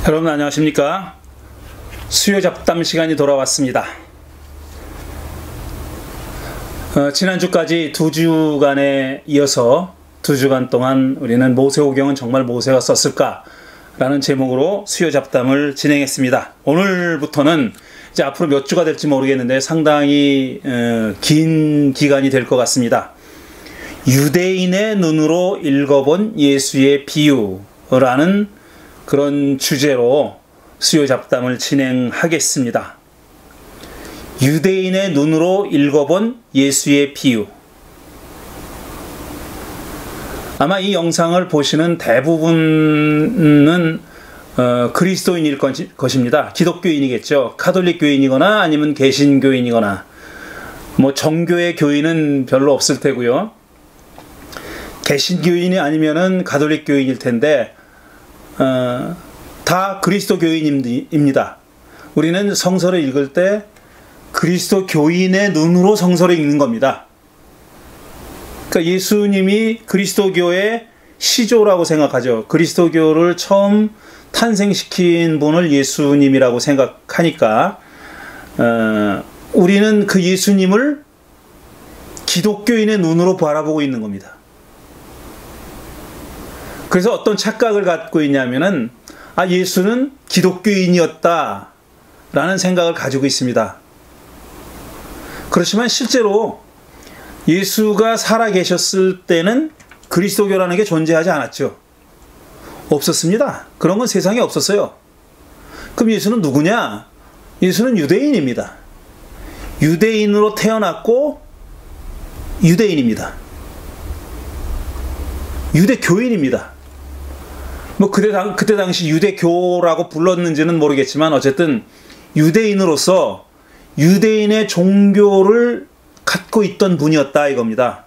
여러분 안녕하십니까? 수요 잡담 시간이 돌아왔습니다. 지난주까지 2주간에 이어서 2주간 동안 우리는 모세오경은 정말 모세가 썼을까? 라는 제목으로 수요 잡담을 진행했습니다. 오늘부터는 이제 앞으로 몇 주가 될지 모르겠는데 상당히 긴 기간이 될 것 같습니다. 유대인의 눈으로 읽어본 예수의 비유라는 그런 주제로 수요 잡담을 진행하겠습니다. 유대인의 눈으로 읽어본 예수의 비유. 아마 이 영상을 보시는 대부분은 그리스도인일 것입니다. 기독교인이겠죠. 가톨릭 교인이거나 아니면 개신교인이거나 뭐 정교의 교인은 별로 없을 테고요. 개신교인이 아니면은 가톨릭 교인일 텐데 다 그리스도 교인입니다. 우리는 성서를 읽을 때 그리스도 교인의 눈으로 성서를 읽는 겁니다. 그러니까 예수님이 그리스도교의 시조라고 생각하죠. 그리스도교를 처음 탄생시킨 분을 예수님이라고 생각하니까 우리는 그 예수님을 기독교인의 눈으로 바라보고 있는 겁니다. 그래서 어떤 착각을 갖고 있냐면은 예수는 기독교인이었다 라는 생각을 가지고 있습니다. 그렇지만 실제로 예수가 살아계셨을 때는 그리스도교라는 게 존재하지 않았죠. 없었습니다. 그런 건 세상에 없었어요. 그럼 예수는 누구냐? 예수는 유대인입니다. 유대인으로 태어났고 유대인입니다. 유대교인입니다. 뭐 그때 당시 유대교라고 불렀는지는 모르겠지만 어쨌든 유대인으로서 유대인의 종교를 갖고 있던 분이었다 이겁니다.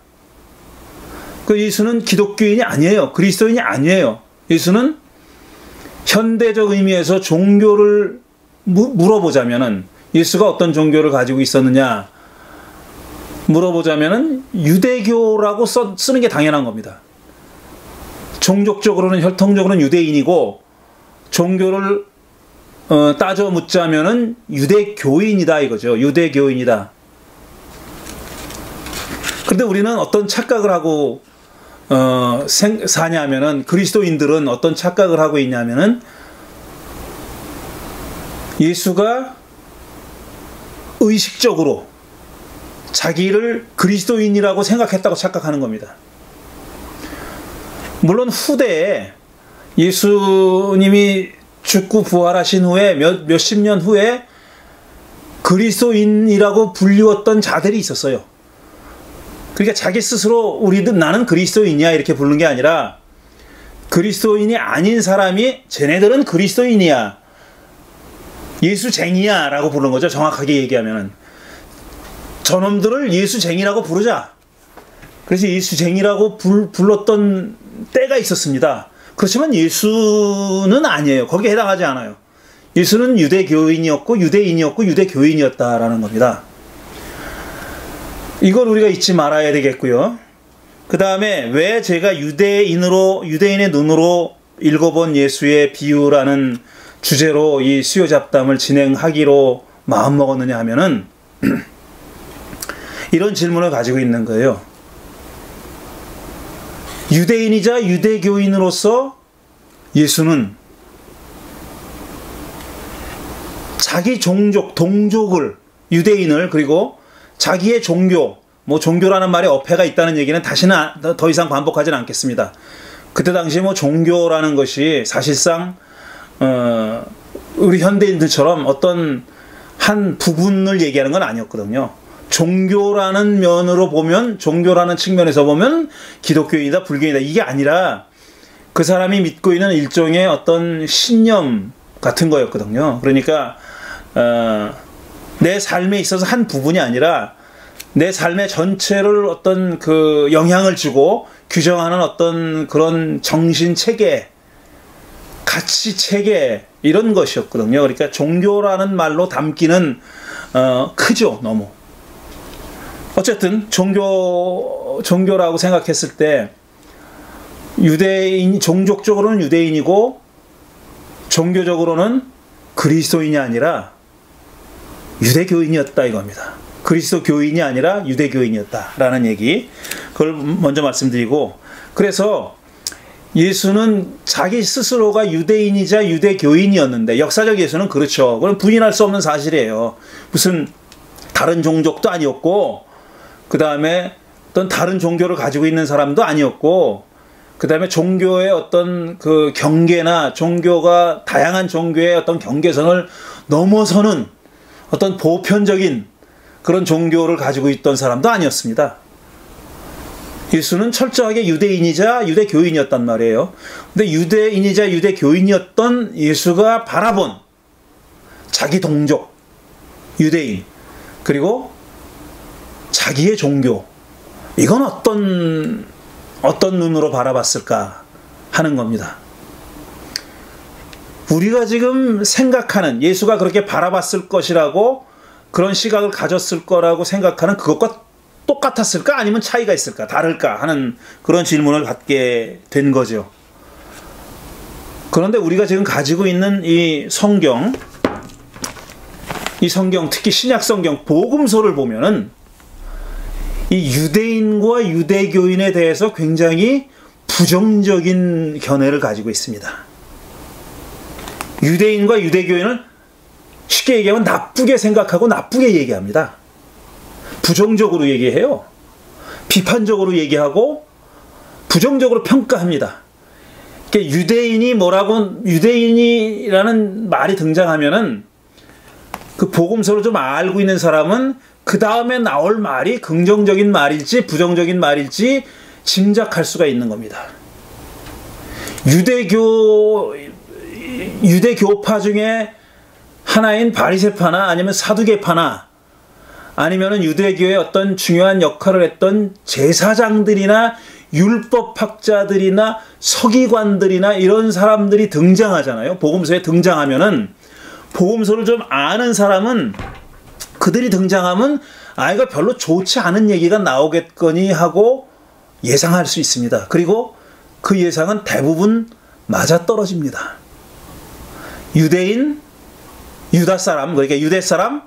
그 예수는 기독교인이 아니에요. 그리스도인이 아니에요. 예수는 현대적 의미에서 종교를 물어보자면은 예수가 어떤 종교를 가지고 있었느냐 물어보자면은 유대교라고 쓰는 게 당연한 겁니다. 종족적으로는 혈통적으로는 유대인이고 종교를 따져 묻자면은 유대교인이다 이거죠. 유대교인이다. 그런데 우리는 어떤 착각을 하고 사냐면은 그리스도인들은 어떤 착각을 하고 있냐면은 예수가 의식적으로 자기를 그리스도인이라고 생각했다고 착각하는 겁니다. 물론 후대에 예수님이 죽고 부활하신 후에 몇십 년 후에 그리스도인이라고 불리웠던 자들이 있었어요. 그러니까 자기 스스로 나는 그리스도인이야 이렇게 부르는 게 아니라 그리스도인이 아닌 사람이 쟤네들은 그리스도인이야 예수쟁이야 라고 부르는 거죠. 정확하게 얘기하면은 저놈들을 예수쟁이라고 부르자. 그래서 예수쟁이라고 불렀던 때가 있었습니다. 그렇지만 예수는 아니에요. 거기에 해당하지 않아요. 예수는 유대교인이었고 유대인이었고 유대교인이었다라는 겁니다. 이걸 우리가 잊지 말아야 되겠고요. 그 다음에 왜 제가 유대인의 눈으로 읽어본 예수의 비유라는 주제로 이 수요 잡담을 진행하기로 마음먹었느냐 하면은 이런 질문을 가지고 있는 거예요. 유대인이자 유대교인으로서 예수는 자기 동족을 유대인을 그리고 자기의 종교, 뭐 종교라는 말에 어폐가 있다는 얘기는 다시는 더 이상 반복하지는 않겠습니다. 그때 당시 뭐 종교라는 것이 사실상 우리 현대인들처럼 어떤 한 부분을 얘기하는 건 아니었거든요. 종교라는 면으로 보면 종교라는 측면에서 보면 기독교인이다 불교인이다 이게 아니라 그 사람이 믿고 있는 일종의 어떤 신념 같은 거였거든요. 그러니까 내 삶에 있어서 한 부분이 아니라 내 삶의 전체를 어떤 그 영향을 주고 규정하는 어떤 그런 정신 체계, 가치 체계 이런 것이었거든요. 그러니까 종교라는 말로 담기는 크죠, 너무. 어쨌든 종교라고 생각했을 때 종족적으로는 유대인이고 종교적으로는 그리스도인이 아니라 유대교인이었다 이겁니다. 그리스도 교인이 아니라 유대교인이었다라는 얘기, 그걸 먼저 말씀드리고, 그래서 예수는 자기 스스로가 유대인이자 유대교인이었는데, 역사적 예수는 그렇죠. 그건 부인할 수 없는 사실이에요. 무슨 다른 종족도 아니었고, 그 다음에 어떤 다른 종교를 가지고 있는 사람도 아니었고, 그 다음에 종교의 어떤 그 경계나 종교가 다양한 종교의 어떤 경계선을 넘어서는 어떤 보편적인 그런 종교를 가지고 있던 사람도 아니었습니다. 예수는 철저하게 유대인이자 유대교인이었단 말이에요. 근데 유대인이자 유대교인이었던 예수가 바라본 자기 동족, 유대인, 그리고 자기의 종교, 이건 어떤 눈으로 바라봤을까 하는 겁니다. 우리가 지금 생각하는, 예수가 그렇게 바라봤을 것이라고, 그런 시각을 가졌을 거라고 생각하는 그것과 똑같았을까? 아니면 차이가 있을까? 다를까? 하는 그런 질문을 갖게 된 거죠. 그런데 우리가 지금 가지고 있는 이 성경, 특히 신약 성경 복음서를 보면은 이 유대인과 유대교인에 대해서 굉장히 부정적인 견해를 가지고 있습니다. 유대인과 유대교인을 쉽게 얘기하면 나쁘게 생각하고 나쁘게 얘기합니다. 부정적으로 얘기해요. 비판적으로 얘기하고 부정적으로 평가합니다. 그러니까 유대인이라는 말이 등장하면은 그 복음서를 좀 알고 있는 사람은 그 다음에 나올 말이 긍정적인 말일지 부정적인 말일지 짐작할 수가 있는 겁니다. 유대교파 중에 하나인 바리새파나 아니면 사두개파나 아니면은 유대교의 어떤 중요한 역할을 했던 제사장들이나 율법학자들이나 서기관들이나 이런 사람들이 등장하잖아요. 복음서에 등장하면은 복음서를 좀 아는 사람은 그들이 등장하면 이거 별로 좋지 않은 얘기가 나오겠거니 하고 예상할 수 있습니다. 그리고 그 예상은 대부분 맞아떨어집니다. 유대인, 유다 사람, 그러니까 유대 사람,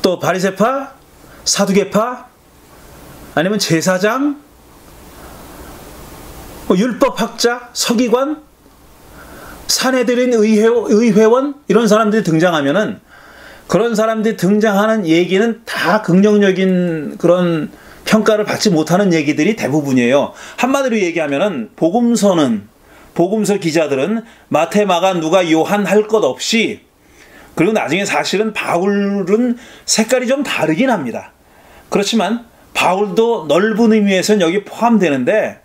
또 바리새파, 사두개파, 아니면 제사장, 율법학자, 서기관, 산헤드린 의회원, 이런 사람들이 등장하면은 그런 사람들이 등장하는 얘기는 다 긍정적인 그런 평가를 받지 못하는 얘기들이 대부분이에요. 한마디로 얘기하면은 복음서 기자들은 마태, 마가, 누가, 요한 할 것 없이, 그리고 나중에 사실은 바울은 색깔이 좀 다르긴 합니다. 그렇지만 바울도 넓은 의미에서는 여기 포함되는데,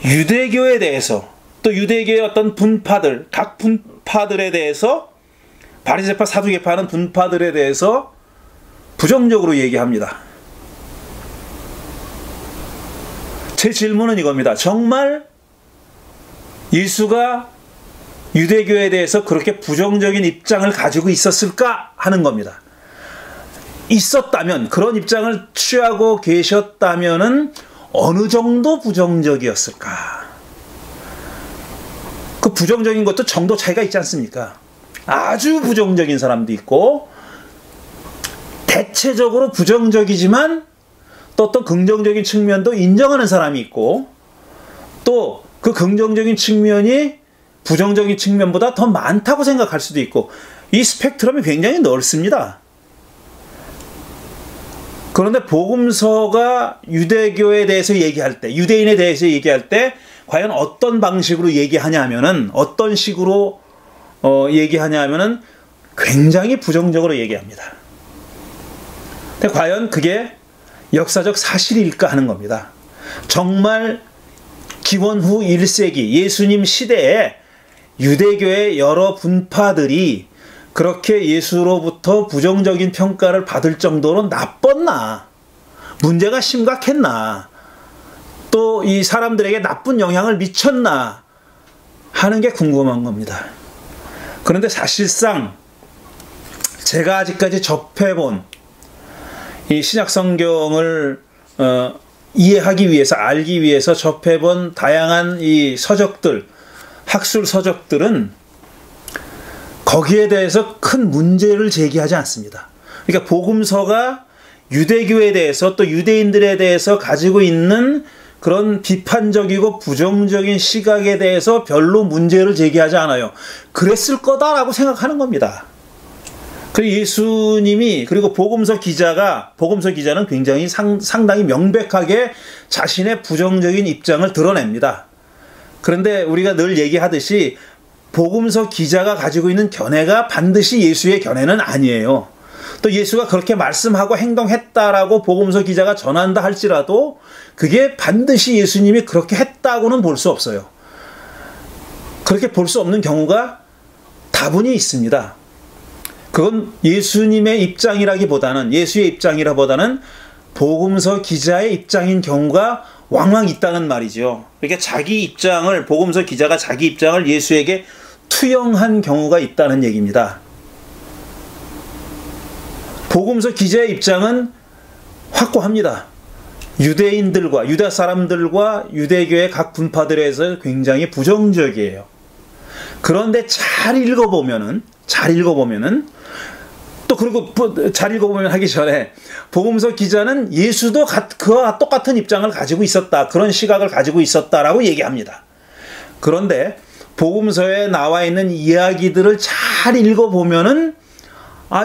유대교에 대해서 또 유대교의 어떤 분파들, 각 분파들에 대해서, 바리새파, 사두개파는 분파들에 대해서 부정적으로 얘기합니다. 제 질문은 이겁니다. 정말 예수가 유대교에 대해서 그렇게 부정적인 입장을 가지고 있었을까 하는 겁니다. 있었다면, 그런 입장을 취하고 계셨다면은 어느 정도 부정적이었을까? 그 부정적인 것도 정도 차이가 있지 않습니까? 아주 부정적인 사람도 있고, 대체적으로 부정적이지만 또 어떤 긍정적인 측면도 인정하는 사람이 있고, 또 그 긍정적인 측면이 부정적인 측면보다 더 많다고 생각할 수도 있고, 이 스펙트럼이 굉장히 넓습니다. 그런데 복음서가 유대교에 대해서 얘기할 때, 유대인에 대해서 얘기할 때 과연 어떤 방식으로 얘기하냐면은, 어떤 식으로 얘기하냐면은 굉장히 부정적으로 얘기합니다. 근데 과연 그게 역사적 사실일까 하는 겁니다. 정말 기원 후 1세기 예수님 시대에 유대교의 여러 분파들이 그렇게 예수로부터 부정적인 평가를 받을 정도로 나빴나? 문제가 심각했나? 또 이 사람들에게 나쁜 영향을 미쳤나? 하는 게 궁금한 겁니다. 그런데 사실상 제가 아직까지 접해본 이 신약 성경을 이해하기 위해서, 알기 위해서 접해본 다양한 이 서적들, 학술 서적들은 거기에 대해서 큰 문제를 제기하지 않습니다. 그러니까 복음서가 유대교에 대해서 또 유대인들에 대해서 가지고 있는 그런 비판적이고 부정적인 시각에 대해서 별로 문제를 제기하지 않아요. 그랬을 거다라고 생각하는 겁니다. 그리고 예수님이, 그리고 복음서 기자는 굉장히 상당히 명백하게 자신의 부정적인 입장을 드러냅니다. 그런데 우리가 늘 얘기하듯이 복음서 기자가 가지고 있는 견해가 반드시 예수의 견해는 아니에요. 또 예수가 그렇게 말씀하고 행동했다라고 복음서 기자가 전한다 할지라도 그게 반드시 예수님이 그렇게 했다고는 볼 수 없어요. 그렇게 볼 수 없는 경우가 다분히 있습니다. 그건 예수님의 입장이라기보다는, 예수의 입장이라보다는 복음서 기자의 입장인 경우가 왕왕 있다는 말이죠. 그러니까 자기 입장을, 복음서 기자가 자기 입장을 예수에게 투영한 경우가 있다는 얘기입니다. 복음서 기자의 입장은 확고합니다. 유대인들과, 유다 사람들과 유대교의 각 분파들에서 굉장히 부정적이에요. 그런데 잘 읽어보면은 또, 그리고 잘 읽어보면 하기 전에 복음서 기자는 예수도 그와 똑같은 입장을 가지고 있었다, 그런 시각을 가지고 있었다라고 얘기합니다. 그런데 복음서에 나와 있는 이야기들을 잘 읽어보면은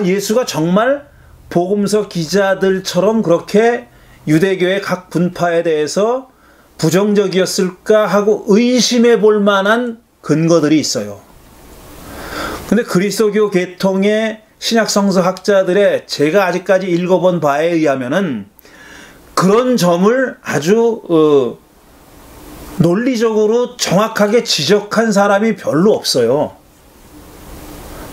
예수가 정말 복음서 기자들처럼 그렇게 유대교의 각 분파에 대해서 부정적이었을까 하고 의심해 볼 만한 근거들이 있어요. 근데 그리스도교 계통의 신약성서 학자들의 제가 아직까지 읽어본 바에 의하면은 그런 점을 아주 논리적으로 정확하게 지적한 사람이 별로 없어요.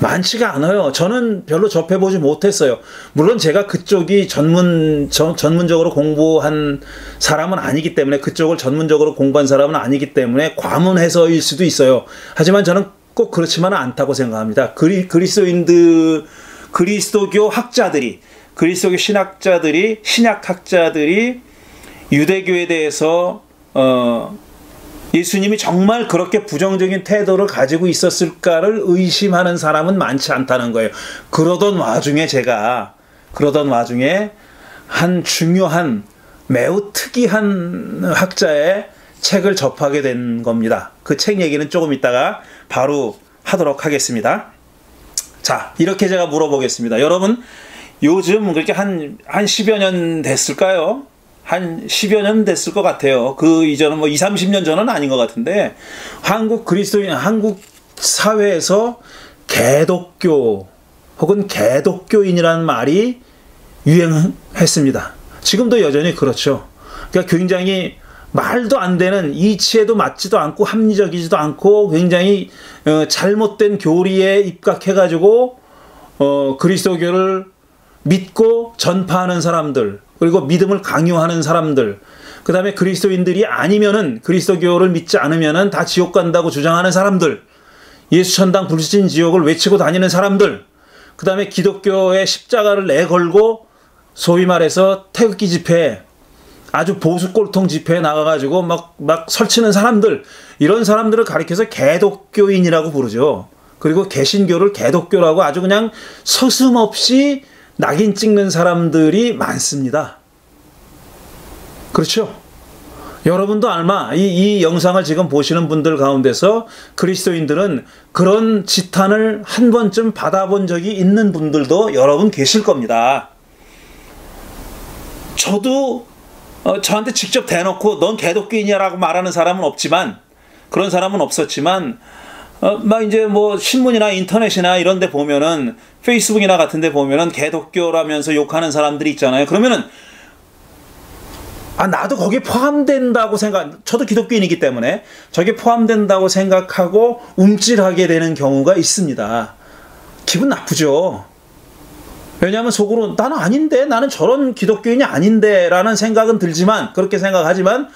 많지가 않아요. 저는 별로 접해보지 못했어요. 물론 제가 그쪽이 전문적으로 공부한 사람은 아니기 때문에, 그쪽을 전문적으로 공부한 사람은 아니기 때문에 과문해서일 수도 있어요. 하지만 저는 꼭 그렇지만은 않다고 생각합니다. 그리스도교 학자들이, 그리스도교 신약학자들이 유대교에 대해서 예수님이 정말 그렇게 부정적인 태도를 가지고 있었을까를 의심하는 사람은 많지 않다는 거예요. 그러던 와중에 한 중요한, 매우 특이한 학자의 책을 접하게 된 겁니다. 그 책 얘기는 조금 이따가 바로 하도록 하겠습니다. 자, 이렇게 제가 물어보겠습니다. 여러분, 요즘 그렇게 한 10여 년 됐을까요? 한 10여 년 됐을 것 같아요. 그 이전은 20, 30년 전은 아닌 것 같은데, 한국 사회에서 개독교 혹은 개독교인이라는 말이 유행했습니다. 지금도 여전히 그렇죠. 그러니까 굉장히 말도 안 되는, 이치에도 맞지도 않고 합리적이지도 않고 굉장히 잘못된 교리에 입각해가지고 그리스도교를 믿고 전파하는 사람들, 그리고 믿음을 강요하는 사람들, 그 다음에 그리스도인들이 아니면은, 그리스도교를 믿지 않으면은 다 지옥 간다고 주장하는 사람들, 예수 천당 불신 지옥을 외치고 다니는 사람들, 그 다음에 기독교의 십자가를 내걸고 소위 말해서 태극기 집회에, 아주 보수 꼴통 집회에 나가가지고 막 설치는 사람들, 이런 사람들을 가리켜서 개독교인이라고 부르죠. 그리고 개신교를 개독교라고 아주 그냥 서슴없이 낙인 찍는 사람들이 많습니다. 그렇죠? 여러분도 아마 이 영상을 지금 보시는 분들 가운데서 그리스도인들은 그런 지탄을 한 번쯤 받아본 적이 있는 분들도 여러분 계실 겁니다. 저도 저한테 직접 대놓고 넌 개독교인이라고 말하는 사람은 없지만, 그런 사람은 없었지만, 막 이제 신문이나 인터넷이나 이런 데 보면은, 페이스북이나 같은 데 보면은 개독교라면서 욕하는 사람들이 있잖아요. 그러면은 나도 거기에 포함된다고 저도 기독교인이기 때문에 저게 포함된다고 생각하고 움찔하게 되는 경우가 있습니다. 기분 나쁘죠. 왜냐하면 속으로 나는 아닌데, 나는 저런 기독교인이 아닌데 라는 생각은 들지만, 그렇게 생각하지만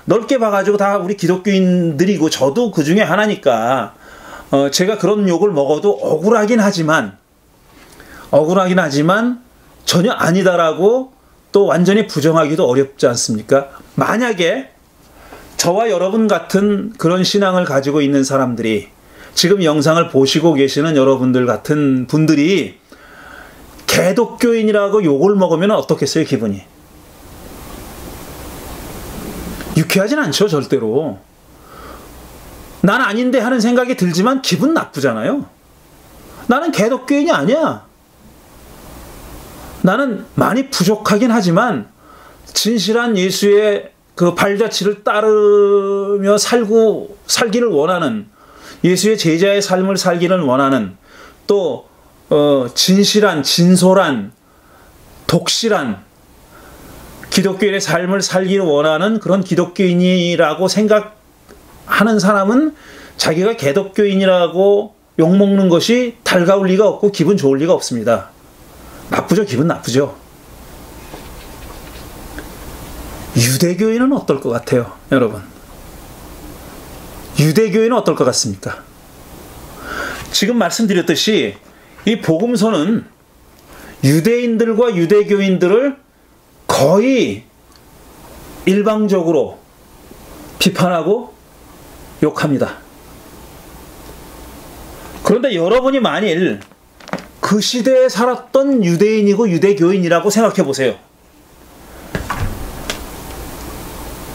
넓게 봐가지고 다 우리 기독교인들이고 저도 그 중에 하나니까 제가 그런 욕을 먹어도 억울하긴 하지만 전혀 아니다라고 또 완전히 부정하기도 어렵지 않습니까? 만약에 저와 여러분 같은 그런 신앙을 가지고 있는 사람들이, 지금 영상을 보시고 계시는 여러분들 같은 분들이 개독교인이라고 욕을 먹으면 어떻겠어요, 기분이? 유쾌하진 않죠, 절대로. 난 아닌데 하는 생각이 들지만 기분 나쁘잖아요. 나는 개독교인이 아니야. 나는 많이 부족하긴 하지만 진실한 예수의 그 발자취를 따르며 살기를 원하는, 예수의 제자의 삶을 살기를 원하는, 또 진실한, 진솔한, 독실한 기독교인의 삶을 살기를 원하는 그런 기독교인이라고 생각하는 사람은 자기가 개독교인이라고 욕먹는 것이 달가울 리가 없고 기분 좋을 리가 없습니다. 나쁘죠? 기분 나쁘죠? 유대교인은 어떨 것 같아요, 여러분? 유대교인은 어떨 것 같습니까? 지금 말씀드렸듯이 이 복음서는 유대인들과 유대교인들을 거의 일방적으로 비판하고 욕합니다. 그런데 여러분이 만일 그 시대에 살았던 유대인이고 유대교인이라고 생각해 보세요.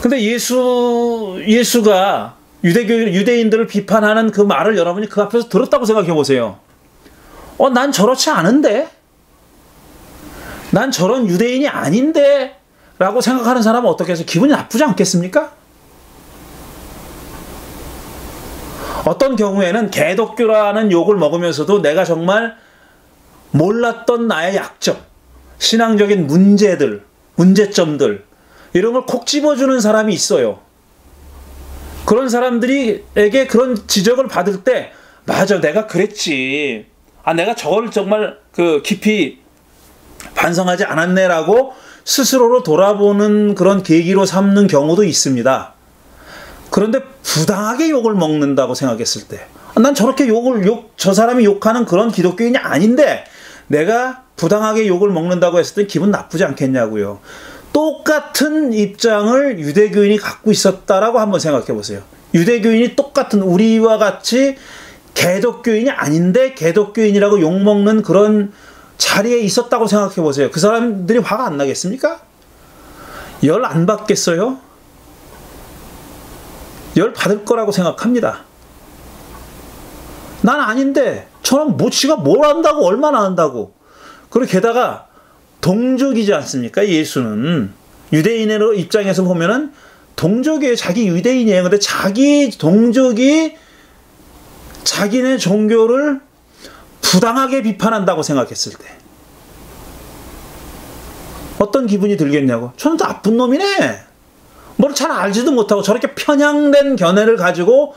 근데 예수가 유대인들을 비판하는 그 말을 여러분이 그 앞에서 들었다고 생각해 보세요. 난 저렇지 않은데? 난 저런 유대인이 아닌데? 라고 생각하는 사람은 어떻게 해서 기분이 나쁘지 않겠습니까? 어떤 경우에는 개독교라는 욕을 먹으면서도 내가 정말 몰랐던 나의 약점, 신앙적인 문제점들, 이런 걸 콕 집어주는 사람이 있어요. 그런 사람들에게 그런 지적을 받을 때, 맞아, 내가 그랬지. 내가 저걸 정말 깊이 반성하지 않았네라고 스스로로 돌아보는 그런 계기로 삼는 경우도 있습니다. 그런데 부당하게 욕을 먹는다고 생각했을 때, 난 저렇게 저 사람이 욕하는 그런 기독교인이 아닌데 내가 부당하게 욕을 먹는다고 했을 때 기분 나쁘지 않겠냐고요. 똑같은 입장을 유대교인이 갖고 있었다라고 한번 생각해 보세요. 유대교인이 똑같은 우리와 같이 개독교인이 아닌데 개독교인이라고 욕먹는 그런 자리에 있었다고 생각해 보세요. 그 사람들이 화가 안 나겠습니까? 열 안 받겠어요? 열 받을 거라고 생각합니다. 난 아닌데 저는 지가 뭘 안다고, 얼마나 안다고. 그리고 게다가 동족이지 않습니까? 예수는 유대인의 입장에서 보면은 동족이에요. 자기 유대인이에요. 근데 자기 동족이 자기네 종교를 부당하게 비판한다고 생각했을 때 어떤 기분이 들겠냐고. 저는 나쁜 놈이네. 뭘 잘 알지도 못하고 저렇게 편향된 견해를 가지고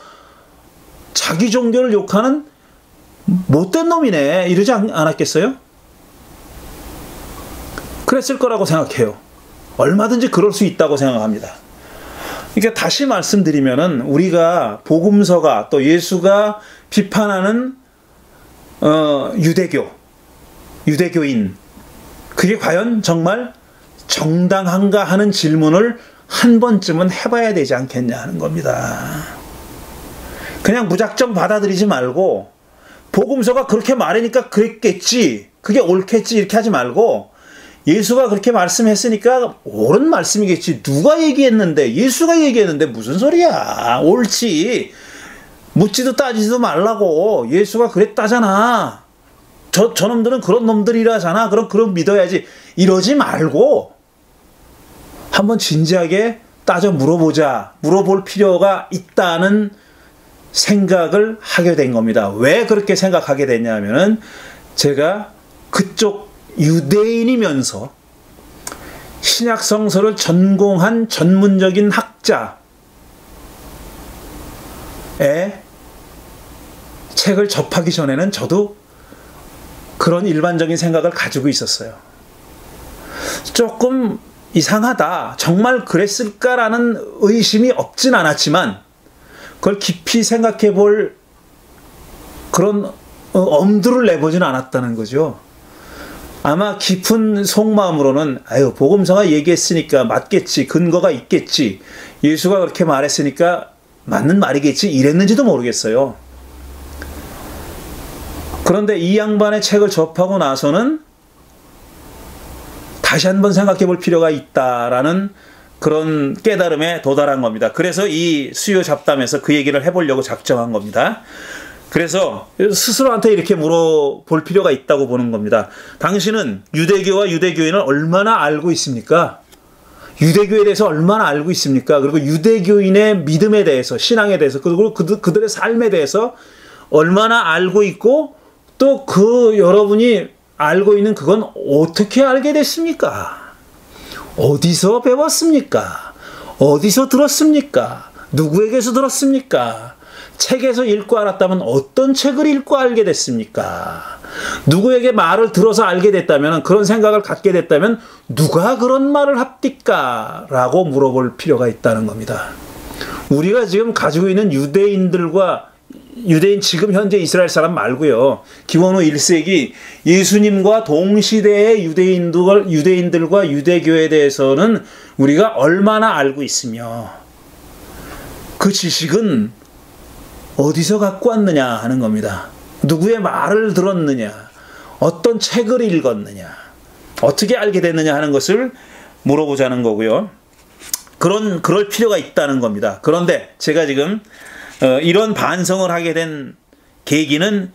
자기 종교를 욕하는 못된 놈이네. 이러지 않았겠어요? 그랬을 거라고 생각해요. 얼마든지 그럴 수 있다고 생각합니다. 그러니까 다시 말씀드리면은 우리가 복음서가 또 예수가 비판하는 유대교인, 그게 과연 정말 정당한가 하는 질문을 한 번쯤은 해봐야 되지 않겠냐 하는 겁니다. 그냥 무작정 받아들이지 말고 복음서가 그렇게 말하니까 그랬겠지, 그게 옳겠지 이렇게 하지 말고 예수가 그렇게 말씀했으니까 옳은 말씀이겠지. 누가 얘기했는데? 예수가 얘기했는데 무슨 소리야. 옳지. 묻지도 따지지도 말라고. 예수가 그랬다잖아. 저놈들은 그런 놈들이라잖아. 그럼 믿어야지. 이러지 말고 한번 진지하게 따져 물어볼 필요가 있다는 생각을 하게 된 겁니다. 왜 그렇게 생각하게 됐냐면은 제가 그쪽 유대인이면서 신약 성서를 전공한 전문적인 학자의 책을 접하기 전에는 저도 그런 일반적인 생각을 가지고 있었어요. 조금 이상하다, 정말 그랬을까라는 의심이 없진 않았지만 그걸 깊이 생각해 볼 그런 엄두를 내보지는 않았다는 거죠. 아마 깊은 속마음으로는 복음서가 얘기했으니까 맞겠지, 근거가 있겠지, 예수가 그렇게 말했으니까 맞는 말이겠지 이랬는지도 모르겠어요. 그런데 이 양반의 책을 접하고 나서는 다시 한번 생각해 볼 필요가 있다라는 그런 깨달음에 도달한 겁니다. 그래서 이 수요 잡담에서 그 얘기를 해보려고 작정한 겁니다. 그래서 스스로한테 이렇게 물어볼 필요가 있다고 보는 겁니다. 당신은 유대교와 유대교인을 얼마나 알고 있습니까? 유대교에 대해서 얼마나 알고 있습니까? 그리고 유대교인의 믿음에 대해서, 신앙에 대해서, 그리고 그들의 삶에 대해서 얼마나 알고 있고, 또 여러분이 알고 있는 그건 어떻게 알게 됐습니까? 어디서 배웠습니까? 어디서 들었습니까? 누구에게서 들었습니까? 책에서 읽고 알았다면 어떤 책을 읽고 알게 됐습니까? 누구에게 말을 들어서 알게 됐다면, 그런 생각을 갖게 됐다면 누가 그런 말을 합니까? 라고 물어볼 필요가 있다는 겁니다. 우리가 지금 가지고 있는 유대인 지금 현재 이스라엘 사람 말고요. 기원후 1세기 예수님과 동시대의 유대인들과 유대교에 대해서는 우리가 얼마나 알고 있으며 그 지식은 어디서 갖고 왔느냐 하는 겁니다. 누구의 말을 들었느냐, 어떤 책을 읽었느냐, 어떻게 알게 됐느냐 하는 것을 물어보자는 거고요. 그럴 필요가 있다는 겁니다. 그런데 제가 지금 이런 반성을 하게 된 계기는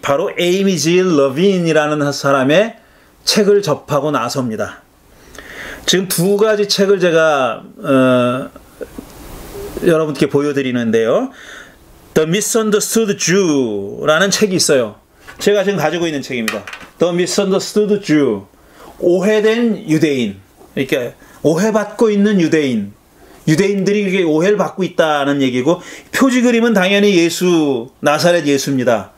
바로 에이미 질 러빈이라는 사람의 책을 접하고 나서입니다. 지금 두 가지 책을 제가 여러분께 보여드리는데요. The Misunderstood Jew라는 책이 있어요. 제가 지금 가지고 있는 책입니다. The Misunderstood Jew, 오해된 유대인, 그러니까 오해받고 있는 유대인들이 이렇게 오해를 받고 있다는 얘기고, 표지 그림은 당연히 나사렛 예수입니다.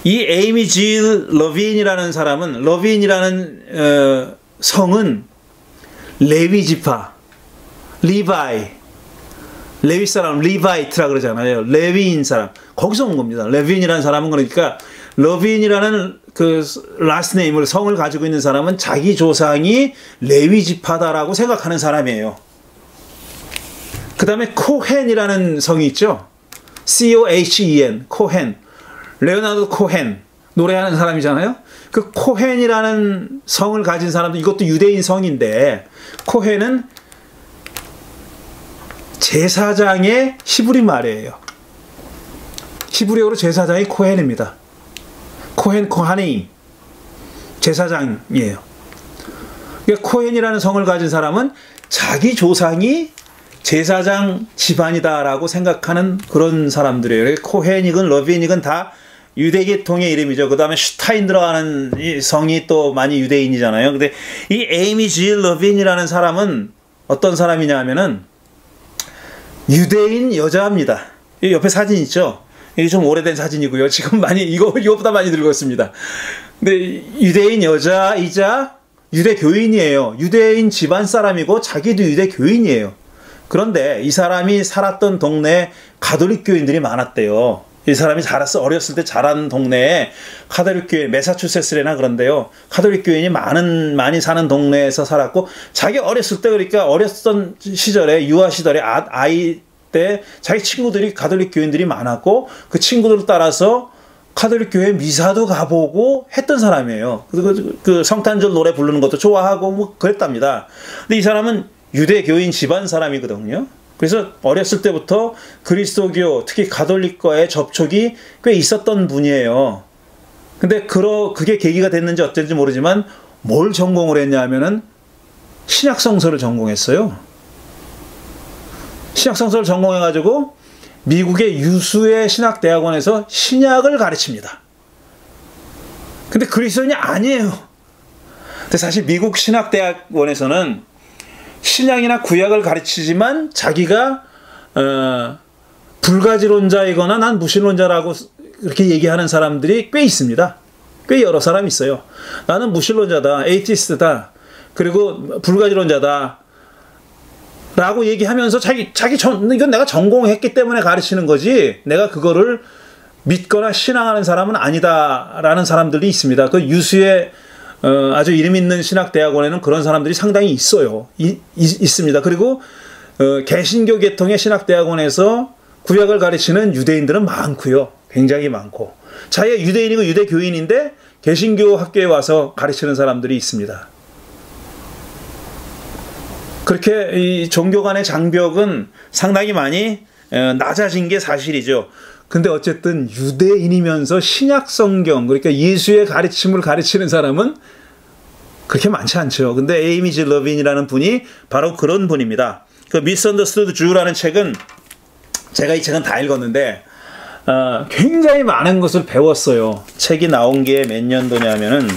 이 에이미 질 러빈이라는 사람은, 러빈이라는 성은 레위 지파, 레위 사람, 리바이트라 그러잖아요. 레위인 사람. 거기서 온 겁니다. 레빈이라는 사람은, 그러니까 러빈이라는 그 라스트 네임을, 성을 가지고 있는 사람은 자기 조상이 레위 지파다라고 생각하는 사람이에요. 그 다음에 코헨이라는 성이 있죠. C-O-H-E-N, 코헨. 레오나르도 코헨, 노래하는 사람이잖아요. 그 코헨이라는 성을 가진 사람도, 이것도 유대인 성인데, 코헨은 제사장의 히브리 말이에요. 히브리어로 제사장이 코헨입니다. 코하네임, 제사장이에요. 그러니까 코헨이라는 성을 가진 사람은 자기 조상이 제사장 집안이다라고 생각하는 그런 사람들이에요. 코헨이건 러빈이건 다 유대계통의 이름이죠. 그 다음에 슈타인 들어가는 이 성이 또 많이 유대인이잖아요. 근데 이 에이미 질 러빈이라는 사람은 어떤 사람이냐 하면은 유대인 여자입니다. 이 옆에 사진 있죠? 이게 좀 오래된 사진이고요. 지금 이거보다 많이 늙었습니다. 근데 유대인 여자이자 유대교인이에요. 유대인 집안 사람이고 자기도 유대교인이에요. 그런데 이 사람이 살았던 동네에 가톨릭 교인들이 많았대요. 이 사람이 어렸을 때 자란 동네에 가톨릭 교인, 매사추세츠래나 그런데요. 가톨릭 교인이 많이 사는 동네에서 살았고, 자기 어렸을 때, 그러니까 어렸던 시절에, 유아 시절에, 아이 때 자기 친구들이 가톨릭 교인들이 많았고, 그 친구들을 따라서 가톨릭 교회 미사도 가보고 했던 사람이에요. 그 성탄절 노래 부르는 것도 좋아하고 뭐 그랬답니다. 근데 이 사람은 유대교인 집안 사람이거든요. 그래서 어렸을 때부터 그리스도교, 특히 가톨릭과의 접촉이 꽤 있었던 분이에요. 근데 그게 계기가 됐는지 어쩐지 모르지만 뭘 전공을 했냐 하면은 신약성서를 전공했어요. 신약성서를 전공해가지고 미국의 유수의 신학대학원에서 신약을 가르칩니다. 근데 그리스도인이 아니에요. 근데 사실 미국 신학대학원에서는 신약이나 구약을 가르치지만 자기가 불가지론자이거나 난 무신론자라고 그렇게 얘기하는 사람들이 꽤 있습니다. 꽤 여러 사람이 있어요. 나는 무신론자다, 에이티스트다, 그리고 불가지론자다 라고 얘기하면서 이건 내가 전공했기 때문에 가르치는 거지 내가 그거를 믿거나 신앙하는 사람은 아니다라는 사람들이 있습니다. 그 유수의 아주 이름 있는 신학대학원에는 그런 사람들이 상당히 있어요. 있습니다. 그리고 개신교 계통의 신학대학원에서 구약을 가르치는 유대인들은 많고요. 굉장히 많고. 자기가 유대인이고 유대교인인데 개신교 학교에 와서 가르치는 사람들이 있습니다. 그렇게 이 종교 간의 장벽은 상당히 많이 낮아진 게 사실이죠. 근데 어쨌든 유대인이면서 신약 성경, 그러니까 예수의 가르침을 가르치는 사람은 그렇게 많지 않죠. 근데 에이미 지 러빈이라는 분이 바로 그런 분입니다. 그 미스언더스투드 주라는 책은 제가 이 책은 다 읽었는데 굉장히 많은 것을 배웠어요. 책이 나온 게 몇 년도냐면은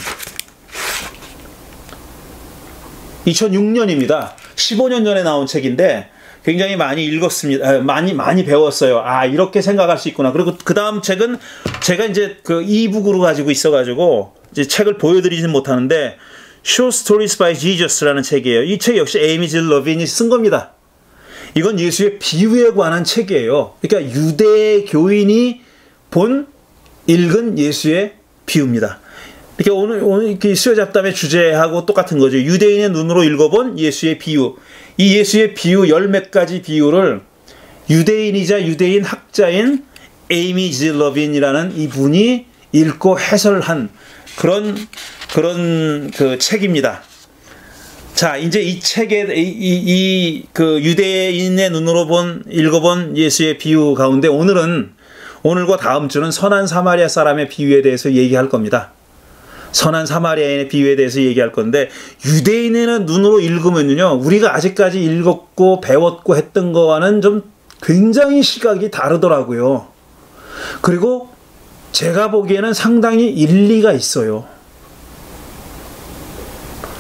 2006년입니다. 15년 전에 나온 책인데 굉장히 많이 읽었습니다. 많이 배웠어요. 아, 이렇게 생각할 수 있구나. 그리고 그 다음 책은 제가 이제 그 이북으로 가지고 있어가지고 이제 책을 보여드리지는 못하는데 Short Stories by Jesus라는 책이에요. 이 책 역시 에이미 지 러빈이 쓴 겁니다. 이건 예수의 비유에 관한 책이에요. 그러니까 유대교인이 읽은 예수의 비유입니다. 이렇게 오늘 이렇게 수요 잡담의 주제하고 똑같은 거죠. 유대인의 눈으로 읽어본 예수의 비유. 이 예수의 비유 몇 가지 비유를 유대인이자 유대인 학자인 에이미 지 러빈이라는 이분이 읽고 해설한 그런 그 책입니다. 자, 이제 이 책에 그 유대인의 눈으로 읽어본 예수의 비유 가운데 오늘과 다음 주는 선한 사마리아 사람의 비유에 대해서 얘기할 겁니다. 선한 사마리아인의 비유에 대해서 얘기할 건데 유대인의 눈으로 읽으면요, 우리가 아직까지 읽었고 배웠고 했던 거와는 좀 굉장히 시각이 다르더라고요. 그리고 제가 보기에는 상당히 일리가 있어요.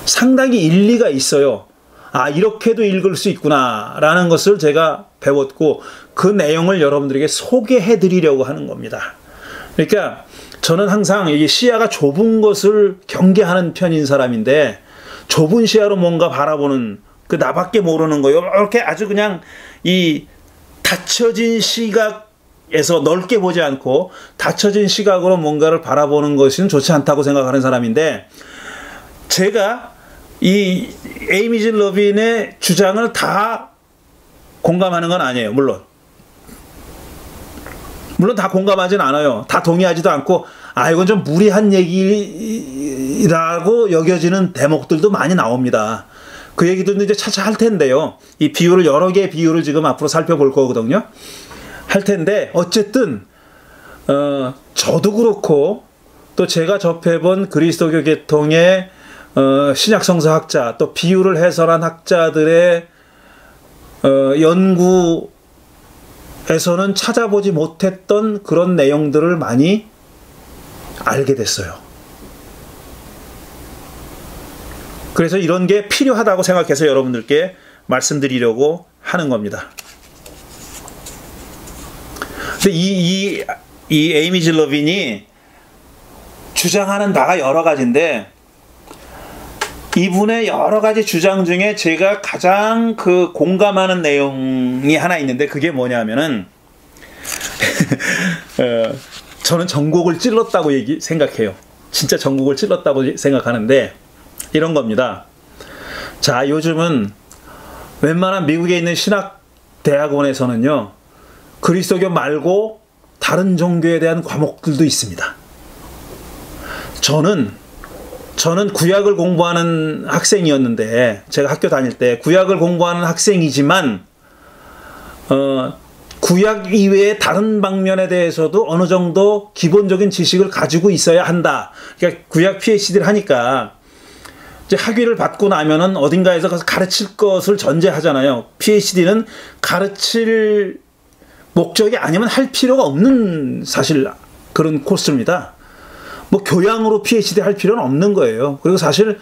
상당히 일리가 있어요. 아, 이렇게도 읽을 수 있구나 라는 것을 제가 배웠고 그 내용을 여러분들에게 소개해 드리려고 하는 겁니다. 그러니까 저는 항상 이 시야가 좁은 것을 경계하는 편인 사람인데 좁은 시야로 뭔가 바라보는 그 나밖에 모르는 거예요. 이렇게 아주 그냥 이 닫혀진 시각에서 넓게 보지 않고 닫혀진 시각으로 뭔가를 바라보는 것은 좋지 않다고 생각하는 사람인데 제가 이 에이미 지 러빈의 주장을 다 공감하는 건 아니에요. 물론 다 공감하진 않아요. 다 동의하지도 않고 이건 좀 무리한 얘기라고 여겨지는 대목들도 많이 나옵니다. 그 얘기도 이제 차차 할 텐데요. 이 비유를 여러 개의 비유를 지금 앞으로 살펴볼 거거든요. 할 텐데 어쨌든 저도 그렇고 또 제가 접해본 그리스도교 계통의 신약 성서학자 또 비유를 해설한 학자들의 연구에서는 찾아보지 못했던 그런 내용들을 많이 알게 됐어요. 그래서 이런 게 필요하다고 생각해서 여러분들께 말씀드리려고 하는 겁니다. 근데 이 에이미 지 러빈이 주장하는 바가 여러 가지인데 이분의 여러 가지 주장 중에 제가 가장 그 공감하는 내용이 하나 있는데 그게 뭐냐면은 저는 전곡을 찔렀다고 생각해요. 진짜 전곡을 찔렀다고 생각하는데 이런 겁니다. 자, 요즘은 웬만한 미국에 있는 신학 대학원에서는요 그리스도교 말고 다른 종교에 대한 과목들도 있습니다. 저는 구약을 공부하는 학생이었는데 제가 학교 다닐 때 구약을 공부하는 학생이지만 구약 이외의 다른 방면에 대해서도 어느 정도 기본적인 지식을 가지고 있어야 한다. 그러니까 구약 PhD를 하니까 이제 학위를 받고 나면은 어딘가에서 가서 가르칠 것을 전제하잖아요. PhD는 가르칠 목적이 아니면 할 필요가 없는 사실 그런 코스입니다. 뭐 교양으로 PhD 할 필요는 없는 거예요. 그리고 사실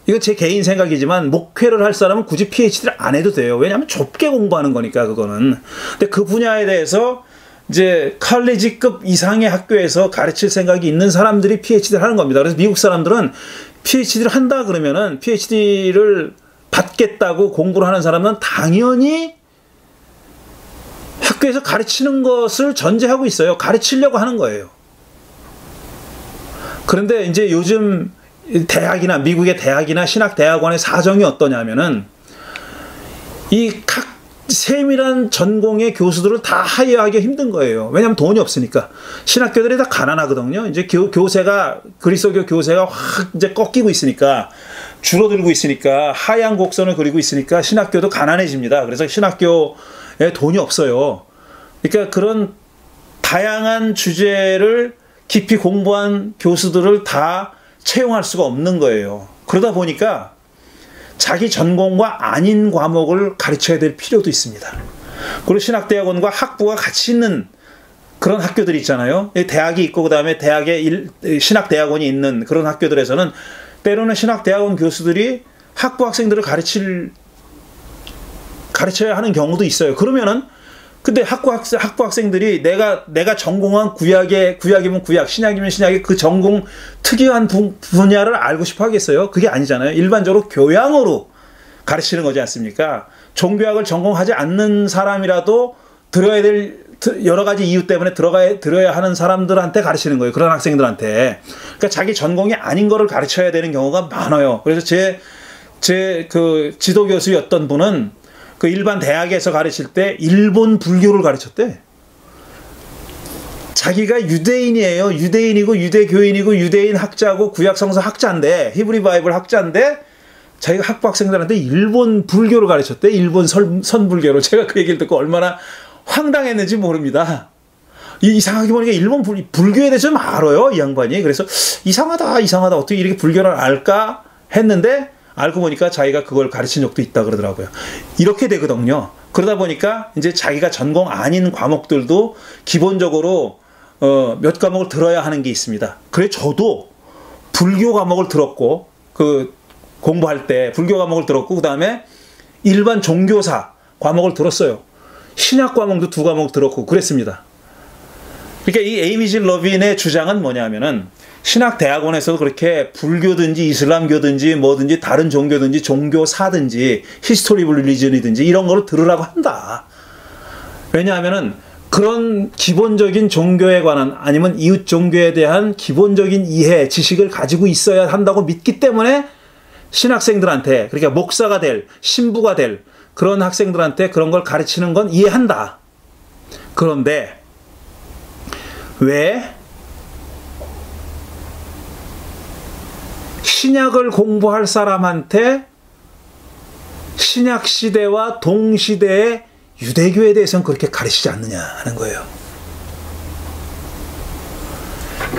이건 제 개인 생각이지만 목회를 할 사람은 굳이 PhD를 안 해도 돼요. 왜냐하면 좁게 공부하는 거니까 그거는. 근데 그 분야에 대해서 이제 칼리지급 이상의 학교에서 가르칠 생각이 있는 사람들이 PhD를 하는 겁니다. 그래서 미국 사람들은 PhD를 한다 그러면은 PhD를 받겠다고 공부를 하는 사람은 당연히 학교에서 가르치는 것을 전제하고 있어요. 가르치려고 하는 거예요. 그런데 이제 요즘 대학이나 미국의 대학이나 신학 대학원의 사정이 어떠냐면은 이 각 세밀한 전공의 교수들을 다 하이어하기 힘든 거예요. 왜냐하면 돈이 없으니까. 신학교들이 다 가난하거든요. 이제 교세가, 그리스도교 교세가 확 이제 꺾이고 있으니까, 줄어들고 있으니까, 하얀 곡선을 그리고 있으니까 신학교도 가난해집니다. 그래서 신학교에 돈이 없어요. 그러니까 그런 다양한 주제를 깊이 공부한 교수들을 다 채용할 수가 없는 거예요. 그러다 보니까 자기 전공과 아닌 과목을 가르쳐야 될 필요도 있습니다. 그리고 신학대학원과 학부가 같이 있는 그런 학교들이 있잖아요. 대학이 있고 그다음에 대학에 신학대학원이 있는 그런 학교들에서는 때로는 신학대학원 교수들이 학부 학생들을 가르쳐야 하는 경우도 있어요. 그러면은 근데 학부 학생들이 내가 전공한 구약이면 구약, 신약이면 신약의 그 전공 특이한 분야를 알고 싶어 하겠어요? 그게 아니잖아요. 일반적으로 교양으로 가르치는 거지 않습니까? 종교학을 전공하지 않는 사람이라도 들어야 될 여러 가지 이유 때문에 들어야 하는 사람들한테 가르치는 거예요. 그런 학생들한테. 그러니까 자기 전공이 아닌 거를 가르쳐야 되는 경우가 많아요. 그래서 제 그 지도 교수였던 분은 그 일반 대학에서 가르칠 때 일본 불교를 가르쳤대. 자기가 유대인이에요. 유대인이고 유대교인이고 유대인 학자고 구약성서 학자인데, 히브리 바이블 학자인데 자기가 학부 학생들한테 일본 불교를 가르쳤대. 일본 선불교로. 제가 그 얘기를 듣고 얼마나 황당했는지 모릅니다. 이상하게 보니까 일본 불교에 대해서 좀 알아요, 이 양반이. 그래서 이상하다 어떻게 이렇게 불교를 알까 했는데 알고 보니까 자기가 그걸 가르친 적도 있다 그러더라고요. 이렇게 되거든요. 그러다 보니까 이제 자기가 전공 아닌 과목들도 기본적으로 몇 과목을 들어야 하는 게 있습니다. 그래 저도 불교 과목을 들었고, 그 공부할 때 불교 과목을 들었고, 그 다음에 일반 종교사 과목을 들었어요. 신약 과목도 2과목 들었고 그랬습니다. 그러니까 이 에이미 질 러빈의 주장은 뭐냐면은, 신학대학원에서도 그렇게 불교든지 이슬람교든지 뭐든지 다른 종교든지 종교사든지 히스토리 리리전이든지 이런 거를 들으라고 한다. 왜냐하면은 그런 기본적인 종교에 관한, 아니면 이웃 종교에 대한 기본적인 이해, 지식을 가지고 있어야 한다고 믿기 때문에 신학생들한테, 그러니까 목사가 될, 신부가 될 그런 학생들한테 그런 걸 가르치는 건 이해한다. 그런데 왜 신약을 공부할 사람한테 신약 시대와 동시대의 유대교에 대해서는 그렇게 가르치지 않느냐 하는 거예요.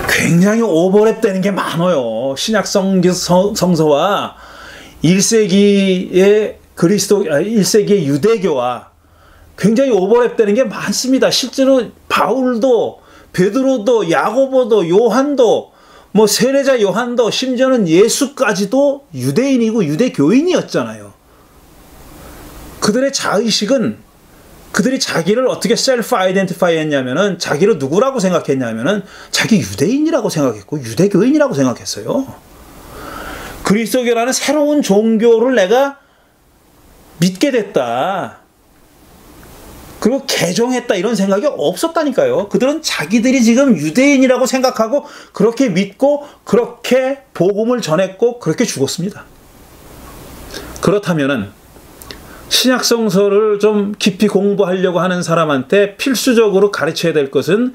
굉장히 오버랩되는 게 많아요. 신약 성서와 1세기의 1세기의 유대교와 굉장히 오버랩되는 게 많습니다. 실제로 바울도, 베드로도, 야고보도, 요한도, 뭐 세례자 요한도, 심지어는 예수까지도 유대인이고 유대교인이었잖아요. 그들의 자의식은, 그들이 자기를 어떻게 셀프 아이덴티파이 했냐면은, 자기를 누구라고 생각했냐면은 자기 유대인이라고 생각했고 유대교인이라고 생각했어요. 그리스도교라는 새로운 종교를 내가 믿게 됐다, 그리고 개종했다, 이런 생각이 없었다니까요. 그들은 자기들이 지금 유대인이라고 생각하고 그렇게 믿고 그렇게 복음을 전했고 그렇게 죽었습니다. 그렇다면은 신약성서를 좀 깊이 공부하려고 하는 사람한테 필수적으로 가르쳐야 될 것은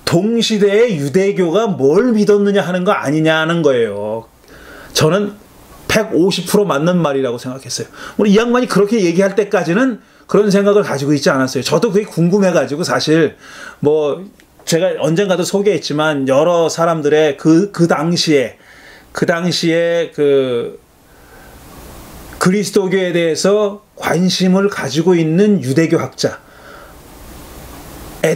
동시대의 유대교가 뭘 믿었느냐 하는 거 아니냐는 거예요. 저는 150% 맞는 말이라고 생각했어요. 우리 이 양반이 그렇게 얘기할 때까지는 그런 생각을 가지고 있지 않았어요. 저도 그게 궁금해가지고, 사실 뭐 제가 언젠가도 소개했지만 여러 사람들의 그 당시에 그 그리스도교에 대해서 관심을 가지고 있는 유대교 학자에